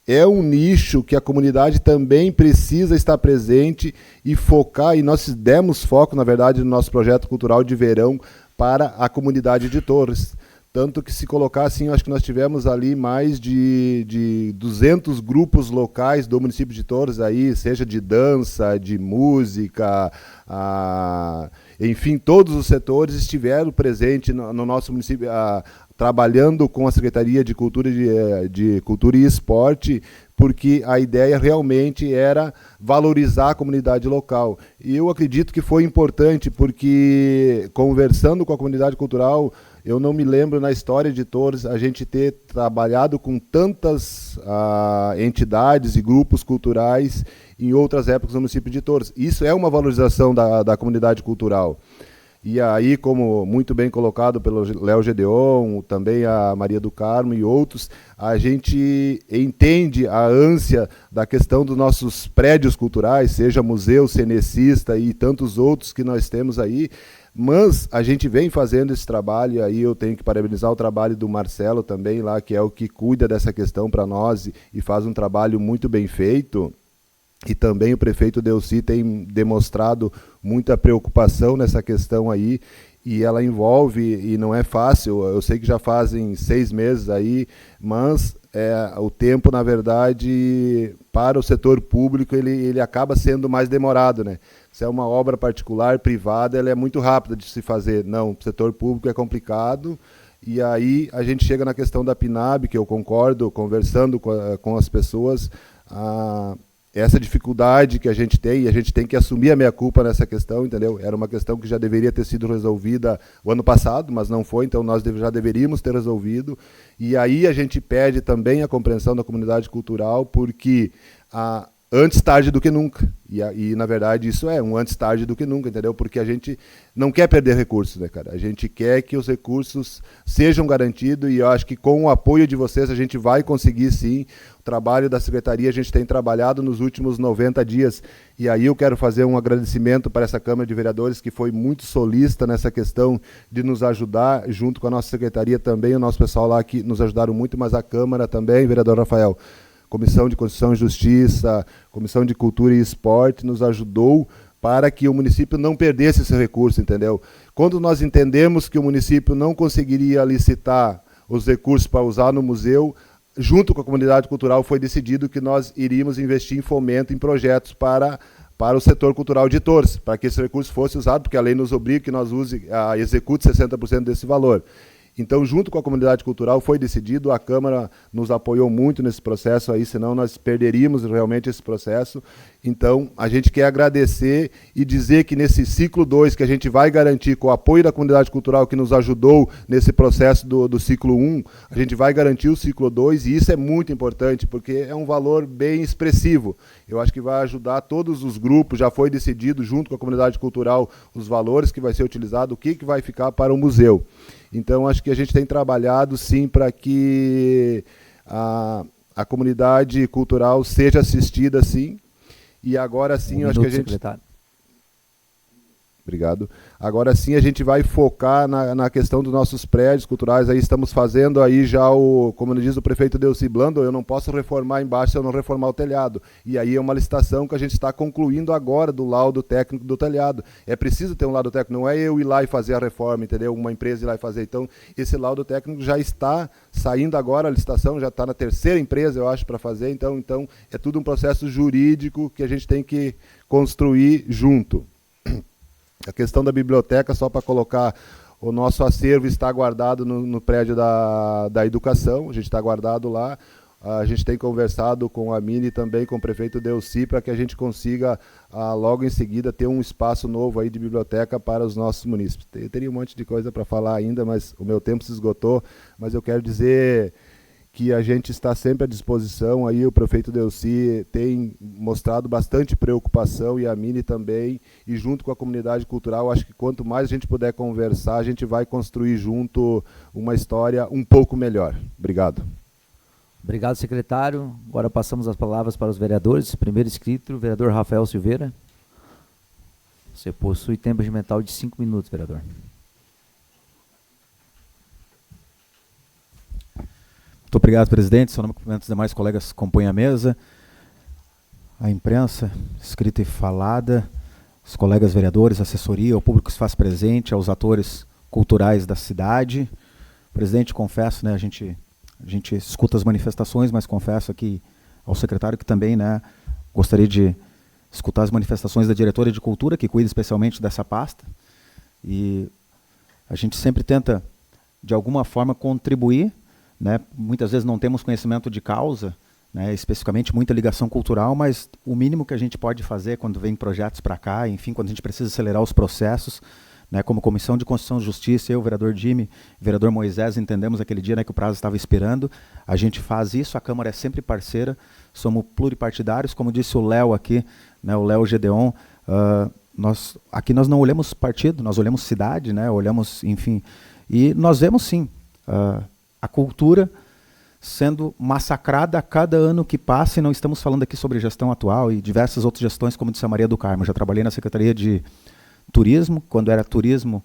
Speaker 14: é um nicho que a comunidade também precisa estar presente e focar, e nós demos foco, na verdade, no nosso projeto cultural de verão para a comunidade de Torres. Tanto que, se colocar assim, acho que nós tivemos ali mais de 200 grupos locais do município de Torres, aí, seja de dança, de música, enfim, todos os setores estiveram presentes no nosso município, trabalhando com a Secretaria de Cultura, de Cultura e Esporte, porque a ideia realmente era valorizar a comunidade local. E eu acredito que foi importante, porque, conversando com a comunidade cultural, eu não me lembro na história de Torres a gente ter trabalhado com tantas entidades e grupos culturais em outras épocas no município de Torres. Isso é uma valorização da comunidade cultural. E aí, como muito bem colocado pelo Léo Gedeon, também a Maria do Carmo e outros, a gente entende a ânsia da questão dos nossos prédios culturais, seja museu, cenecista e tantos outros que nós temos aí. Mas a gente vem fazendo esse trabalho, e aí eu tenho que parabenizar o trabalho do Marcelo também lá, que é o que cuida dessa questão para nós e faz um trabalho muito bem feito. E também o prefeito Delcy tem demonstrado muita preocupação nessa questão aí, e ela envolve, e não é fácil, eu sei que já fazem 6 meses aí, mas o tempo, na verdade, para o setor público, ele acaba sendo mais demorado, né? Se é uma obra particular, privada, ela é muito rápida de se fazer. Não, o setor público é complicado, e aí a gente chega na questão da PNAB, que eu concordo, conversando com as pessoas, essa dificuldade que a gente tem, e a gente tem que assumir a meia-culpa nessa questão, entendeu? Era uma questão que já deveria ter sido resolvida o ano passado, mas não foi, então nós já deveríamos ter resolvido. E aí a gente pede também a compreensão da comunidade cultural, porque antes tarde do que nunca. E, na verdade, isso é um antes tarde do que nunca, entendeu? Porque a gente não quer perder recursos, né, cara? A gente quer que os recursos sejam garantidos, e eu acho que com o apoio de vocês a gente vai conseguir, sim. O trabalho da Secretaria a gente tem trabalhado nos últimos 90 dias, e aí eu quero fazer um agradecimento para essa Câmara de Vereadores, que foi muito solícita nessa questão de nos ajudar, junto com a nossa Secretaria também, o nosso pessoal lá que nos ajudaram muito, mas a Câmara também, vereador Rafael. Comissão de Constituição e Justiça, Comissão de Cultura e Esporte nos ajudou para que o município não perdesse esse recurso, entendeu? Quando nós entendemos que o município não conseguiria licitar os recursos para usar no museu, junto com a comunidade cultural foi decidido que nós iríamos investir em fomento, em projetos para o setor cultural de Torres, para que esse recurso fosse usado, porque a lei nos obriga que nós execute 60% desse valor. Então, junto com a comunidade cultural, foi decidido, a Câmara nos apoiou muito nesse processo aí, senão nós perderíamos realmente esse processo. Então, a gente quer agradecer e dizer que nesse ciclo 2, que a gente vai garantir com o apoio da comunidade cultural que nos ajudou nesse processo do ciclo 1, a gente vai garantir o ciclo 2, e isso é muito importante, porque é um valor bem expressivo. Eu acho que vai ajudar todos os grupos, já foi decidido junto com a comunidade cultural os valores que vai ser utilizado, o que vai ficar para o museu. Então, acho que a gente tem trabalhado, sim, para que a comunidade cultural seja assistida, sim. E agora sim, acho que a gente... Secretário. Obrigado. Agora sim a gente vai focar na questão dos nossos prédios culturais. Aí estamos fazendo aí já como diz o prefeito Delcy Blando, eu não posso reformar embaixo se eu não reformar o telhado. E aí é uma licitação que a gente está concluindo agora do laudo técnico do telhado. É preciso ter um laudo técnico, não é eu ir lá e fazer a reforma, entendeu? Uma empresa ir lá e fazer. Então, esse laudo técnico já está saindo agora, a licitação já está na 3ª empresa, eu acho, para fazer. Então, é tudo um processo jurídico que a gente tem que construir junto. A questão da biblioteca, só para colocar, o nosso acervo está guardado no prédio da educação, a gente está guardado lá. A gente tem conversado com a Mini e também com o prefeito Delcy para que a gente consiga, logo em seguida, ter um espaço novo aí de biblioteca para os nossos munícipes. Eu teria um monte de coisa para falar ainda, mas o meu tempo se esgotou. Mas eu quero dizer que a gente está sempre à disposição. Aí o prefeito Delcy tem mostrado bastante preocupação, e a Mini também, e junto com a comunidade cultural, acho que quanto mais a gente puder conversar, a gente vai construir junto uma história um pouco melhor. Obrigado.
Speaker 2: Obrigado, secretário. Agora passamos as palavras para os vereadores. Primeiro inscrito, o vereador Rafael Silveira. Você possui tempo regimental de 5 minutos, vereador.
Speaker 7: Muito obrigado, presidente. Seu nome, cumprimento os demais colegas que compõem a mesa, a imprensa, escrita e falada, os colegas vereadores, assessoria, o público que se faz presente, aos atores culturais da cidade. Presidente, confesso, né, a gente escuta as manifestações, mas confesso aqui ao secretário que também, né, gostaria de escutar as manifestações da diretora de cultura, que cuida especialmente dessa pasta. E a gente sempre tenta, de alguma forma, contribuir, né? Muitas vezes não temos conhecimento de causa, né, especificamente muita ligação cultural, mas o mínimo que a gente pode fazer quando vem projetos para cá, enfim, quando a gente precisa acelerar os processos, né, como Comissão de Constituição e Justiça, eu, o vereador Jimmy, o vereador Moisés, entendemos aquele dia, né, que o prazo estava expirando, a gente faz isso, a Câmara é sempre parceira, somos pluripartidários, como disse o Léo aqui, né, o Léo Gedeon, aqui nós não olhamos partido, nós olhamos cidade, né, olhamos, enfim, e nós vemos sim, a cultura sendo massacrada a cada ano que passa, e não estamos falando aqui sobre gestão atual e diversas outras gestões, como disse a Maria do Carmo. Já trabalhei na Secretaria de turismo, quando era turismo,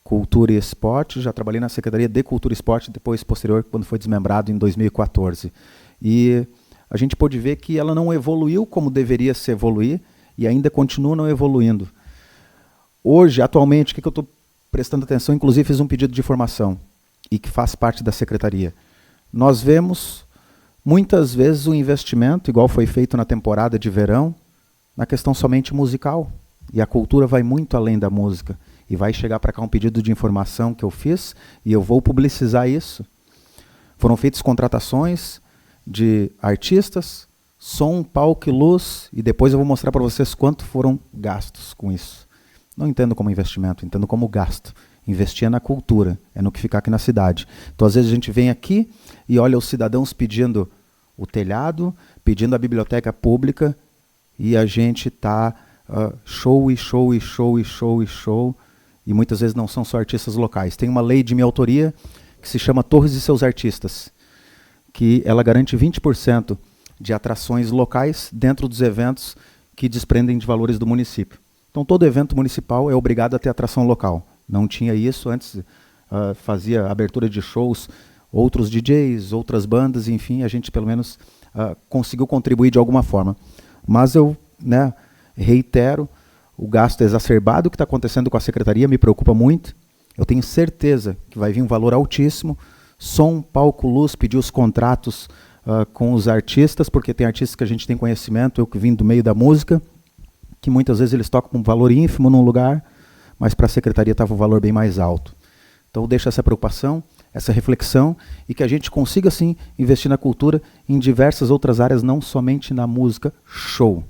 Speaker 7: cultura e esporte, já trabalhei na Secretaria de Cultura e Esporte, depois posterior, quando foi desmembrado em 2014. E a gente pôde ver que ela não evoluiu como deveria se evoluir e ainda continua não evoluindo. Hoje, atualmente, o que eu estou prestando atenção, inclusive fiz um pedido de informação e que faz parte da Secretaria. Nós vemos, muitas vezes, o investimento, igual foi feito na temporada de verão, na questão somente musical. E a cultura vai muito além da música. E vai chegar para cá um pedido de informação que eu fiz e eu vou publicizar isso. Foram feitas contratações de artistas, som, palco e luz, e depois eu vou mostrar para vocês quanto foram gastos com isso. Não entendo como investimento, entendo como gasto. Investir é na cultura, é no que fica aqui na cidade. Então, às vezes, a gente vem aqui e olha os cidadãos pedindo o telhado, pedindo a biblioteca pública, e a gente está show, e muitas vezes não são só artistas locais. Tem uma lei de minha autoria que se chama Torres e seus Artistas, que ela garante 20% de atrações locais dentro dos eventos que desprendem de valores do município. Então, todo evento municipal é obrigado a ter atração local. Não tinha isso, antes fazia abertura de shows, outros DJs, outras bandas, enfim, a gente pelo menos conseguiu contribuir de alguma forma. Mas eu reitero, o gasto exacerbado que está acontecendo com a Secretaria me preocupa muito. Eu tenho certeza que vai vir um valor altíssimo. Som, palco, luz, pedir os contratos com os artistas, porque tem artistas que a gente tem conhecimento, eu que vim do meio da música, que muitas vezes eles tocam com um valor ínfimo num lugar, mas para a Secretaria estava um valor bem mais alto. Então deixa essa preocupação, essa reflexão, e que a gente consiga, sim, investir na cultura em diversas outras áreas, não somente na música show.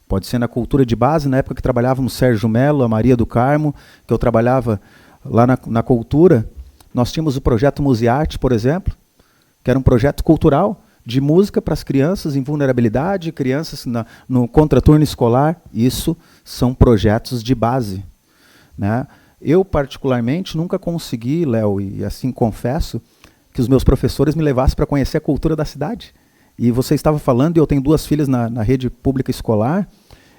Speaker 7: Pode ser na cultura de base, na época que trabalhávamos Sérgio Melo, a Maria do Carmo, que eu trabalhava lá na cultura, nós tínhamos o projeto Musearte, por exemplo, que era um projeto cultural de música para as crianças em vulnerabilidade, crianças no contraturno escolar. Isso são projetos de base, né? Eu, particularmente, nunca consegui, Léo, e assim confesso, que os meus professores me levassem para conhecer a cultura da cidade. E você estava falando, e eu tenho 2 filhas na rede pública escolar,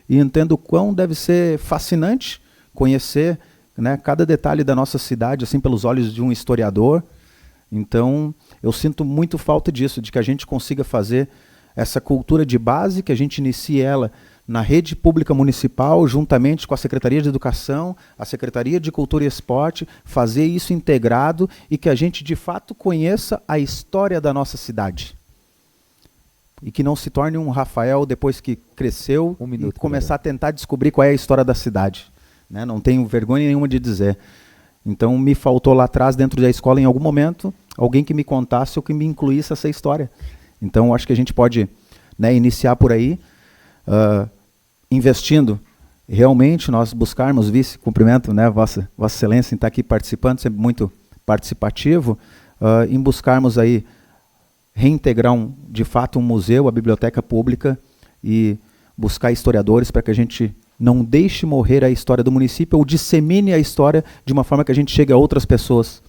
Speaker 7: e entendo o quão deve ser fascinante conhecer, né, cada detalhe da nossa cidade, assim, pelos olhos de um historiador. Então, eu sinto muito falta disso, de que a gente consiga fazer essa cultura de base, que a gente inicie ela na rede pública municipal, juntamente com a Secretaria de Educação, a Secretaria de Cultura e Esporte, fazer isso integrado e que a gente, de fato, conheça a história da nossa cidade. E que não se torne um Rafael depois que cresceu e começar a tentar descobrir qual é a história da cidade. Né? Não tenho vergonha nenhuma de dizer. Então, me faltou lá atrás, dentro da escola, em algum momento, alguém que me contasse ou que me incluísse essa história. Então, acho que a gente pode, né, iniciar por aí, investindo. Realmente, nós buscarmos, vice, cumprimento, né, Vossa Excelência, em estar aqui participando, sempre muito participativo, em buscarmos aí reintegrar, de fato, um museu, a biblioteca pública, e buscar historiadores para que a gente não deixe morrer a história do município ou dissemine a história de uma forma que a gente chegue a outras pessoas.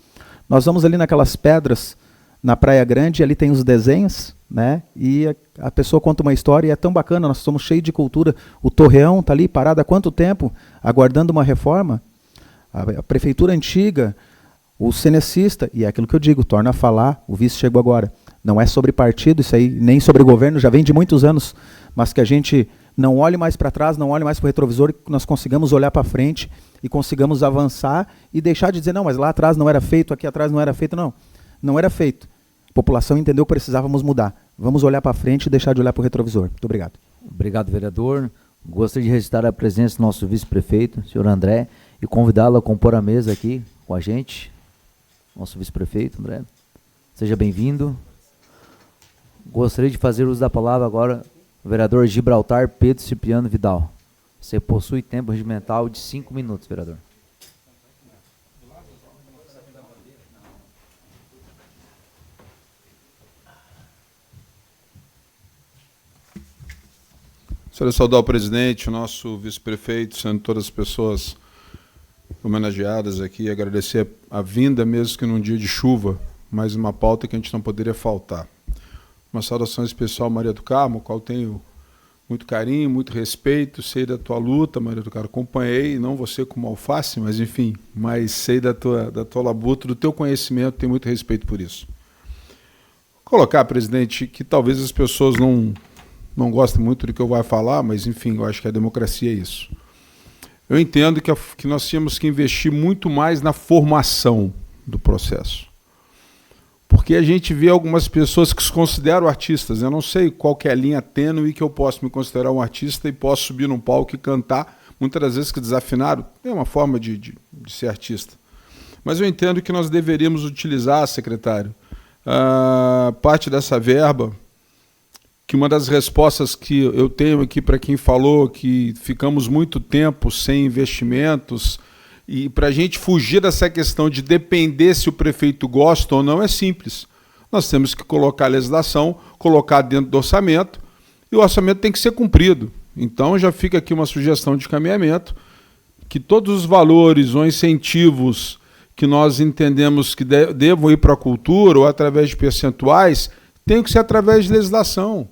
Speaker 7: Nós vamos ali naquelas pedras, na Praia Grande, ali tem os desenhos, né? E a pessoa conta uma história e é tão bacana, nós somos cheios de cultura. O Torreão está ali parado há quanto tempo, aguardando uma reforma? A prefeitura antiga, o cenecista, e é aquilo que eu digo, torna a falar, o vice chegou agora. Não é sobre partido, isso aí, nem sobre governo, já vem de muitos anos, mas que a gente não olhe mais para trás, não olhe mais para o retrovisor, que nós consigamos olhar para frente e consigamos avançar e deixar de dizer, não, mas lá atrás não era feito, aqui atrás não era feito. Não, não era feito. A população entendeu que precisávamos mudar. Vamos olhar para frente e deixar de olhar para o retrovisor. Muito obrigado.
Speaker 2: Obrigado, vereador. Gostaria de registrar a presença do nosso vice-prefeito, senhor André, e convidá-lo a compor a mesa aqui com a gente. Nosso vice-prefeito, André. Seja bem-vindo. Gostaria de fazer uso da palavra agora o vereador Gibraltar Pedro Cipriano Vidal. Você possui tempo regimental de 5 minutos, vereador.
Speaker 6: Gostaria de saudar o presidente, o nosso vice-prefeito, sendo todas as pessoas homenageadas aqui, agradecer a vinda, mesmo que num dia de chuva, mais uma pauta que a gente não poderia faltar. Uma saudação especial à Maria do Carmo, qual tenho muito carinho, muito respeito, sei da tua luta, Maria do Carmo, acompanhei, não você como alface, mas enfim, mas sei da tua labuta, do teu conhecimento, tenho muito respeito por isso. Vou colocar, presidente, que talvez as pessoas não gostem muito do que eu vou falar, mas enfim, eu acho que a democracia é isso. Eu entendo que nós tínhamos que investir muito mais na formação do processo. Porque a gente vê algumas pessoas que se consideram artistas. Eu não sei qual que é a linha tênue que eu posso me considerar um artista e posso subir num palco e cantar, muitas das vezes que desafinaram. É uma forma de ser artista. Mas eu entendo que nós deveríamos utilizar, secretário, parte dessa verba, que uma das respostas que eu tenho aqui para quem falou que ficamos muito tempo sem investimentos, e para a gente fugir dessa questão de depender se o prefeito gosta ou não é simples. Nós temos que colocar a legislação, colocar dentro do orçamento, e o orçamento tem que ser cumprido. Então já fica aqui uma sugestão de caminhamento, que todos os valores ou incentivos que nós entendemos que devam ir para a cultura ou através de percentuais, tem que ser através de legislação.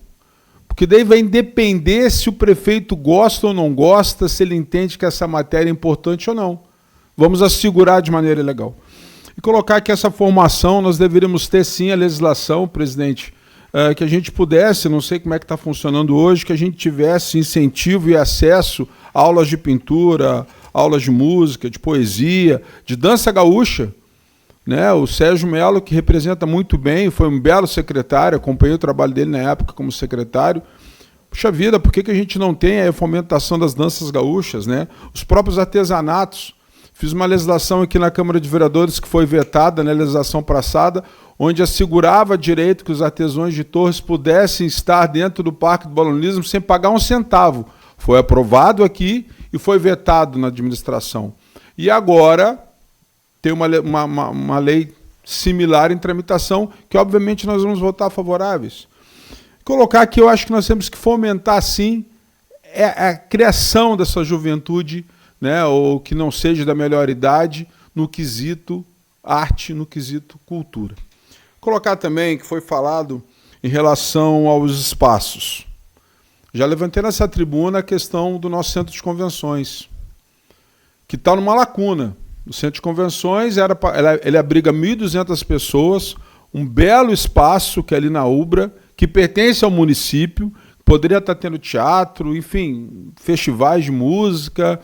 Speaker 6: Porque daí vai depender se o prefeito gosta ou não gosta, se ele entende que essa matéria é importante ou não. Vamos assegurar de maneira legal. E colocar que essa formação, nós deveríamos ter sim a legislação, presidente, que a gente pudesse, não sei como é que está funcionando hoje, que a gente tivesse incentivo e acesso a aulas de pintura, aulas de música, de poesia, de dança gaúcha. Né? O Sérgio Melo, que representa muito bem, foi um belo secretário, acompanhei o trabalho dele na época como secretário. Puxa vida, por que a gente não tem a fomentação das danças gaúchas? Né? Os próprios artesanatos. Fiz uma legislação aqui na Câmara de Vereadores que foi vetada, na legislação passada, onde assegurava direito que os artesãos de Torres pudessem estar dentro do Parque do Balonismo sem pagar um centavo. Foi aprovado aqui e foi vetado na administração. E agora tem uma lei similar em tramitação, que obviamente nós vamos votar favoráveis. Colocar aqui, eu acho que nós temos que fomentar, sim, a criação dessa juventude, né, ou que não seja da melhor idade, no quesito arte, no quesito cultura. Colocar também que foi falado em relação aos espaços. Já levantei nessa tribuna a questão do nosso centro de convenções, que está numa lacuna. O centro de convenções, ele abriga 1.200 pessoas, um belo espaço que é ali na Ubra, que pertence ao município, poderia estar tendo teatro, enfim, festivais de música,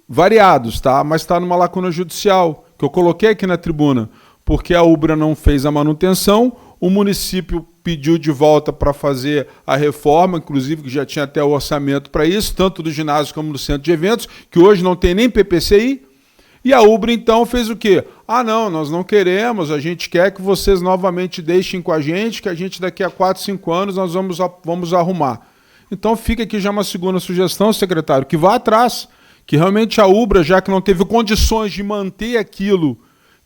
Speaker 6: variados, tá? Mas está numa lacuna judicial, que eu coloquei aqui na tribuna, porque a Ubra não fez a manutenção, o município pediu de volta para fazer a reforma, inclusive que já tinha até o orçamento para isso, tanto do ginásio como do centro de eventos, que hoje não tem nem PPCI, e a Ubra então fez o quê? Ah não, nós não queremos, a gente quer que vocês novamente deixem com a gente, que a gente daqui a 4, 5 anos nós vamos arrumar. Então fica aqui já uma segunda sugestão, secretário, que vá atrás, que realmente a Ubra, já que não teve condições de manter aquilo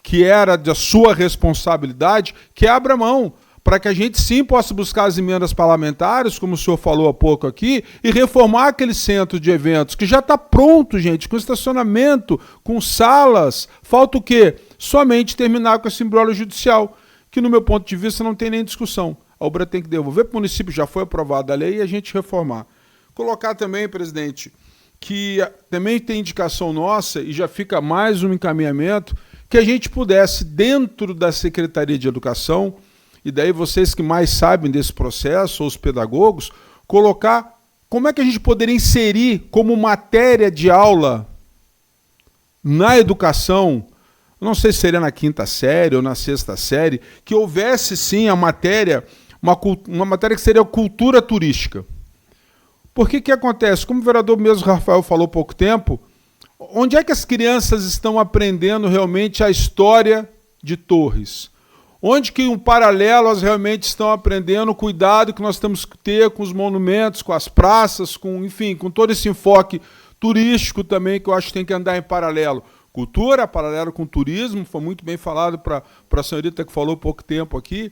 Speaker 6: que era da sua responsabilidade, que abra mão, para que a gente sim possa buscar as emendas parlamentares, como o senhor falou há pouco aqui, e reformar aquele centro de eventos, que já está pronto, gente, com estacionamento, com salas. Falta o quê? Somente terminar com esse imbróglio judicial, que no meu ponto de vista não tem nem discussão. A Ubra tem que devolver para o município, já foi aprovada a lei, e a gente reformar. Colocar também, presidente, que também tem indicação nossa, e já fica mais um encaminhamento, que a gente pudesse, dentro da Secretaria de Educação, e daí vocês que mais sabem desse processo, ou os pedagogos, colocar como é que a gente poderia inserir como matéria de aula na educação, não sei se seria na 5ª série ou na 6ª série, que houvesse sim a matéria, uma matéria que seria cultura turística. Porque que acontece? Como o vereador mesmo Rafael falou há pouco tempo, onde é que as crianças estão aprendendo realmente a história de Torres? Onde que, um paralelo, elas realmente estão aprendendo o cuidado que nós temos que ter com os monumentos, com as praças, com, enfim, com todo esse enfoque turístico também, que eu acho que tem que andar em paralelo. Cultura, paralelo com turismo, foi muito bem falado para a senhorita que falou há pouco tempo aqui.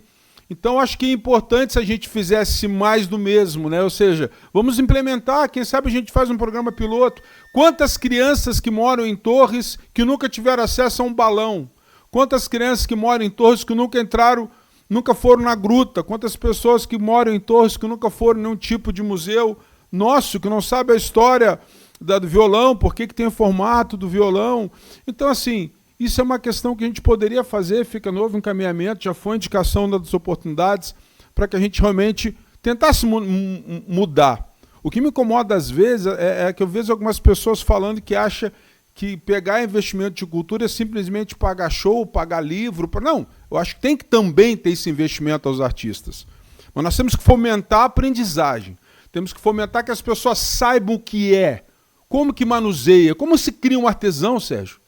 Speaker 6: Então, acho que é importante se a gente fizesse mais do mesmo, né? Ou seja, vamos implementar, quem sabe a gente faz um programa piloto. Quantas crianças que moram em Torres que nunca tiveram acesso a um balão? Quantas crianças que moram em Torres que nunca foram na gruta? Quantas pessoas que moram em Torres que nunca foram em nenhum tipo de museu? nosso, que não sabe a história do violão, por que tem o formato do violão. Então, assim, isso é uma questão que a gente poderia fazer, fica novo encaminhamento, já foi indicação das oportunidades, para que a gente realmente tentasse mudar. O que me incomoda às vezes é que eu vejo algumas pessoas falando que acham que pegar investimento de cultura é simplesmente pagar show, pagar livro. Não, eu acho que tem que também ter esse investimento aos artistas. Mas nós temos que fomentar a aprendizagem. Temos que fomentar que as pessoas saibam o que é, como que manuseia, como se cria um artesão, Sérgio.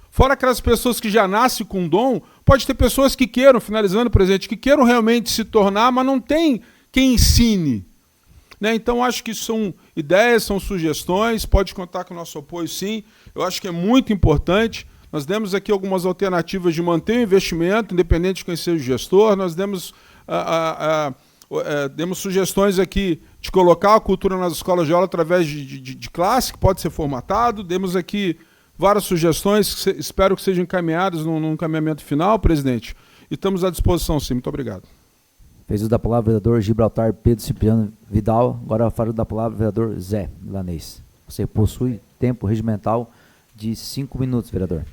Speaker 6: Fora aquelas pessoas que já nascem com dom, pode ter pessoas que queiram, finalizando, presidente, que queiram realmente se tornar, mas não tem quem ensine. Né? Então, acho que são ideias, são sugestões, pode contar com o nosso apoio, sim. Eu acho que é muito importante. Nós demos aqui algumas alternativas de manter o investimento, independente de quem seja o gestor. Nós demos sugestões aqui de colocar a cultura nas escolas de aula através de classe, que pode ser formatado. Demos aqui várias sugestões, que espero que sejam encaminhadas num encaminhamento final, presidente. E estamos à disposição, sim. Muito obrigado.
Speaker 2: Fez uso da palavra o vereador Gibraltar Pedro Cipriano Vidal. Agora falo da palavra o vereador Zé Milanês. Você possui tempo regimental de 5 minutos, vereador.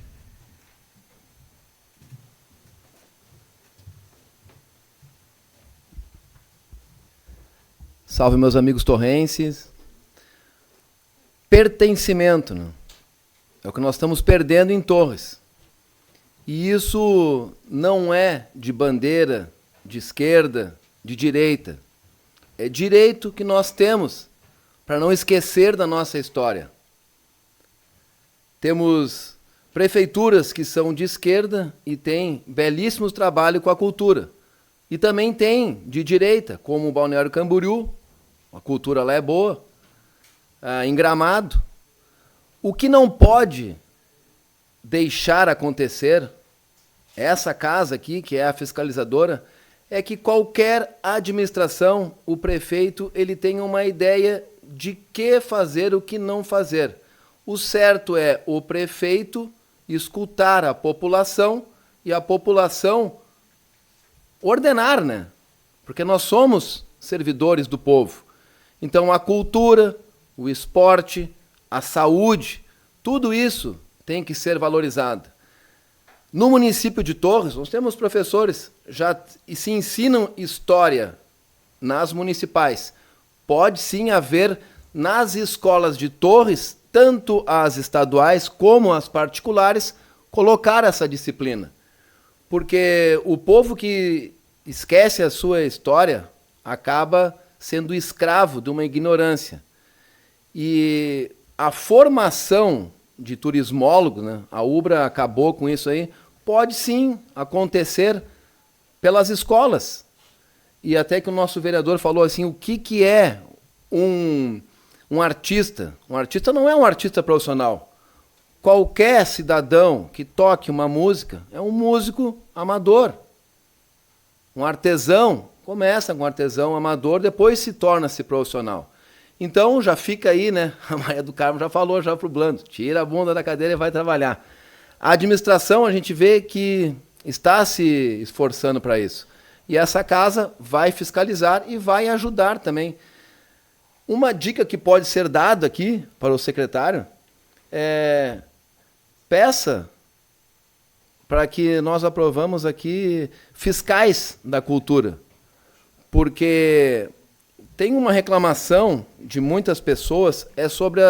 Speaker 4: Salve, meus amigos torrenses. Pertencimento, né? É o que nós estamos perdendo em Torres. E isso não é de bandeira, de esquerda, de direita. É direito que nós temos para não esquecer da nossa história. Temos prefeituras que são de esquerda e têm belíssimos trabalhos com a cultura. E também tem de direita, como o Balneário Camboriú, a cultura lá é boa, em Gramado. O que não pode deixar acontecer, essa casa aqui, que é a fiscalizadora, é que qualquer administração, o prefeito, ele tem uma ideia de que fazer, o que não fazer. O certo é o prefeito escutar a população e a população ordenar, né? Porque nós somos servidores do povo. Então a cultura, o esporte, a saúde, tudo isso tem que ser valorizado. No município de Torres, nós temos professores já se ensinam história nas municipais. Pode sim haver nas escolas de Torres, tanto as estaduais como as particulares, colocar essa disciplina. Porque o povo que esquece a sua história acaba sendo escravo de uma ignorância. E a formação de turismólogos, né, a UBRA acabou com isso aí, pode sim acontecer pelas escolas. E até que o nosso vereador falou assim, o que é um artista? Um artista não é um artista profissional. Qualquer cidadão que toque uma música é um músico amador. Um artesão começa com um artesão amador, depois se torna-se profissional. Então já fica aí, né? A Maria do Carmo já falou já pro Blando, tira a bunda da cadeira e vai trabalhar. A administração, a gente vê que está se esforçando para isso. E essa casa vai fiscalizar e vai ajudar também. Uma dica que pode ser dada aqui para o secretário é peça para que nós aprovamos aqui fiscais da cultura. Porque tem uma reclamação de muitas pessoas é sobre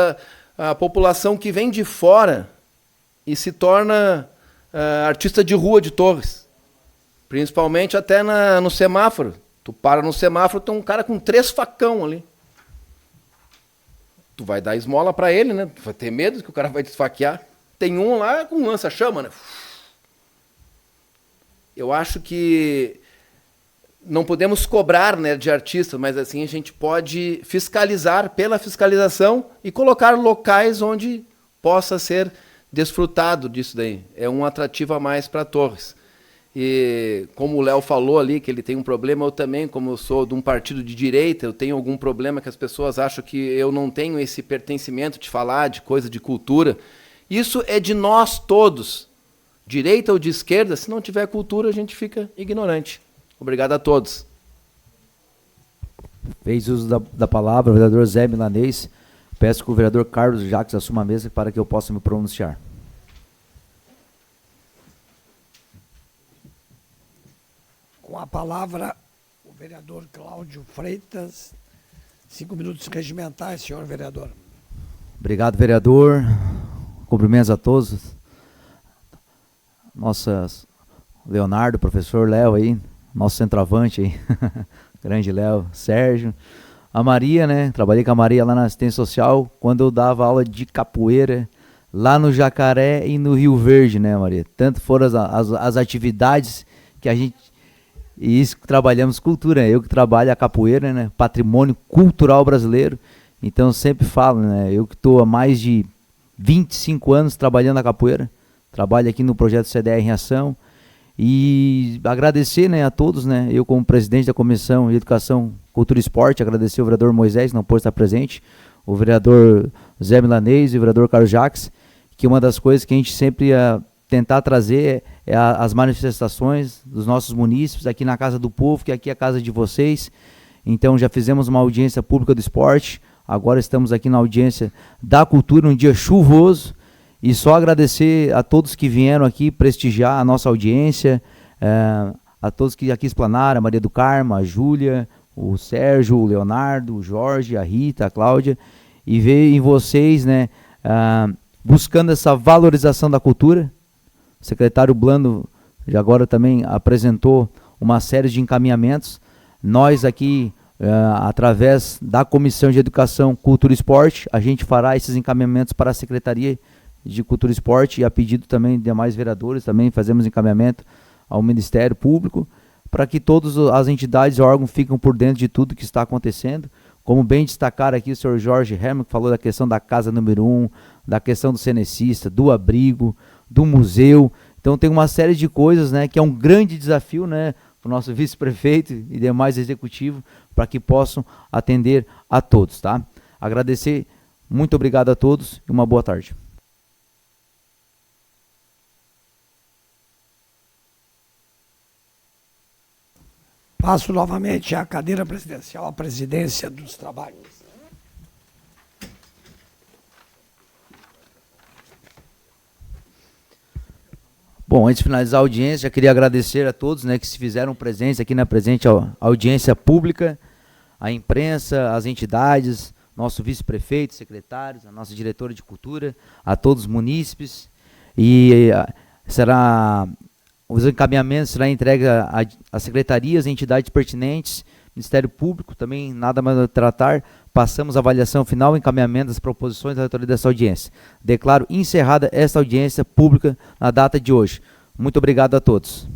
Speaker 4: a população que vem de fora e se torna artista de rua de Torres. Principalmente até no semáforo. Tu para no semáforo, tem um cara com 3 facão ali. Tu vai dar esmola para ele, né? Tu vai ter medo que o cara vai te esfaquear. Tem um lá com lança-chama, né? Eu acho que não podemos cobrar, né, de artistas, mas assim a gente pode fiscalizar pela fiscalização e colocar locais onde possa ser desfrutado disso daí. É um atrativo a mais para Torres. E como o Léo falou ali, que ele tem um problema, eu também, como eu sou de um partido de direita, eu tenho algum problema que as pessoas acham que eu não tenho esse pertencimento de falar de coisa de cultura. Isso é de nós todos, direita ou de esquerda. Se não tiver cultura, a gente fica ignorante. Obrigado a todos.
Speaker 2: Fez uso da palavra o vereador Zé Milanês. Peço que o vereador Carlos Jacques assuma a mesa para que eu possa me pronunciar.
Speaker 3: Com a palavra, o vereador Cláudio Freitas. 5 minutos regimentais, senhor vereador.
Speaker 2: Obrigado, vereador. Cumprimentos a todos. Nossas Leonardo, professor Léo aí, nosso centroavante aí. Grande Léo, Sérgio. A Maria, né? Trabalhei com a Maria lá na assistência social, quando eu dava aula de capoeira lá no Jacaré e no Rio Verde, né, Maria? Tanto foram as atividades que a gente... E isso que trabalhamos cultura, eu que trabalho a capoeira, né? Patrimônio cultural brasileiro. Então sempre falo, né? Eu que estou há mais de 25 anos trabalhando a capoeira, trabalho aqui no projeto CDR em Ação. E agradecer, né, a todos, né? Eu como presidente da Comissão de Educação, Cultura e Esporte, agradecer o vereador Moisés, que não pôde estar presente, o vereador Zé Milanês e o vereador Carlos Jacques, que uma das coisas que a gente sempre ia tentar trazer é as manifestações dos nossos munícipes aqui na Casa do Povo, que aqui é a casa de vocês. Então já fizemos uma audiência pública do esporte, agora estamos aqui na audiência da cultura, um dia chuvoso, e só agradecer a todos que vieram aqui prestigiar a nossa audiência, a todos que aqui explanaram, a Maria do Carmo, a Júlia, o Sérgio, o Leonardo, o Jorge, a Rita, a Cláudia, e ver em vocês, né, buscando essa valorização da cultura. O secretário Blando já agora também apresentou uma série de encaminhamentos. Nós aqui, através da Comissão de Educação, Cultura e Esporte, a gente fará esses encaminhamentos para a Secretaria de Cultura e Esporte, e a pedido também de demais vereadores, também fazemos encaminhamento ao Ministério Público, para que todas as entidades e órgãos fiquem por dentro de tudo que está acontecendo. Como bem destacar aqui o senhor Jorge Herman, que falou da questão da Casa Número 1, da questão do cenecista, do abrigo, do museu. Então tem uma série de coisas, né, que é um grande desafio, né, para o nosso vice-prefeito e demais executivo, para que possam atender a todos, tá? Agradecer, muito obrigado a todos e uma boa tarde.
Speaker 3: Passo novamente a cadeira presidencial, a presidência dos trabalhos.
Speaker 2: Bom, antes de finalizar a audiência, já queria agradecer a todos, né, que se fizeram presentes aqui na presente audiência pública, a imprensa, as entidades, nosso vice-prefeito, secretários, a nossa diretora de cultura, a todos os munícipes, e os encaminhamentos serão entregues às secretarias e entidades pertinentes, Ministério Público, também nada mais a tratar. Passamos a avaliação final e encaminhamento das proposições da autoria dessa audiência. Declaro encerrada esta audiência pública na data de hoje. Muito obrigado a todos.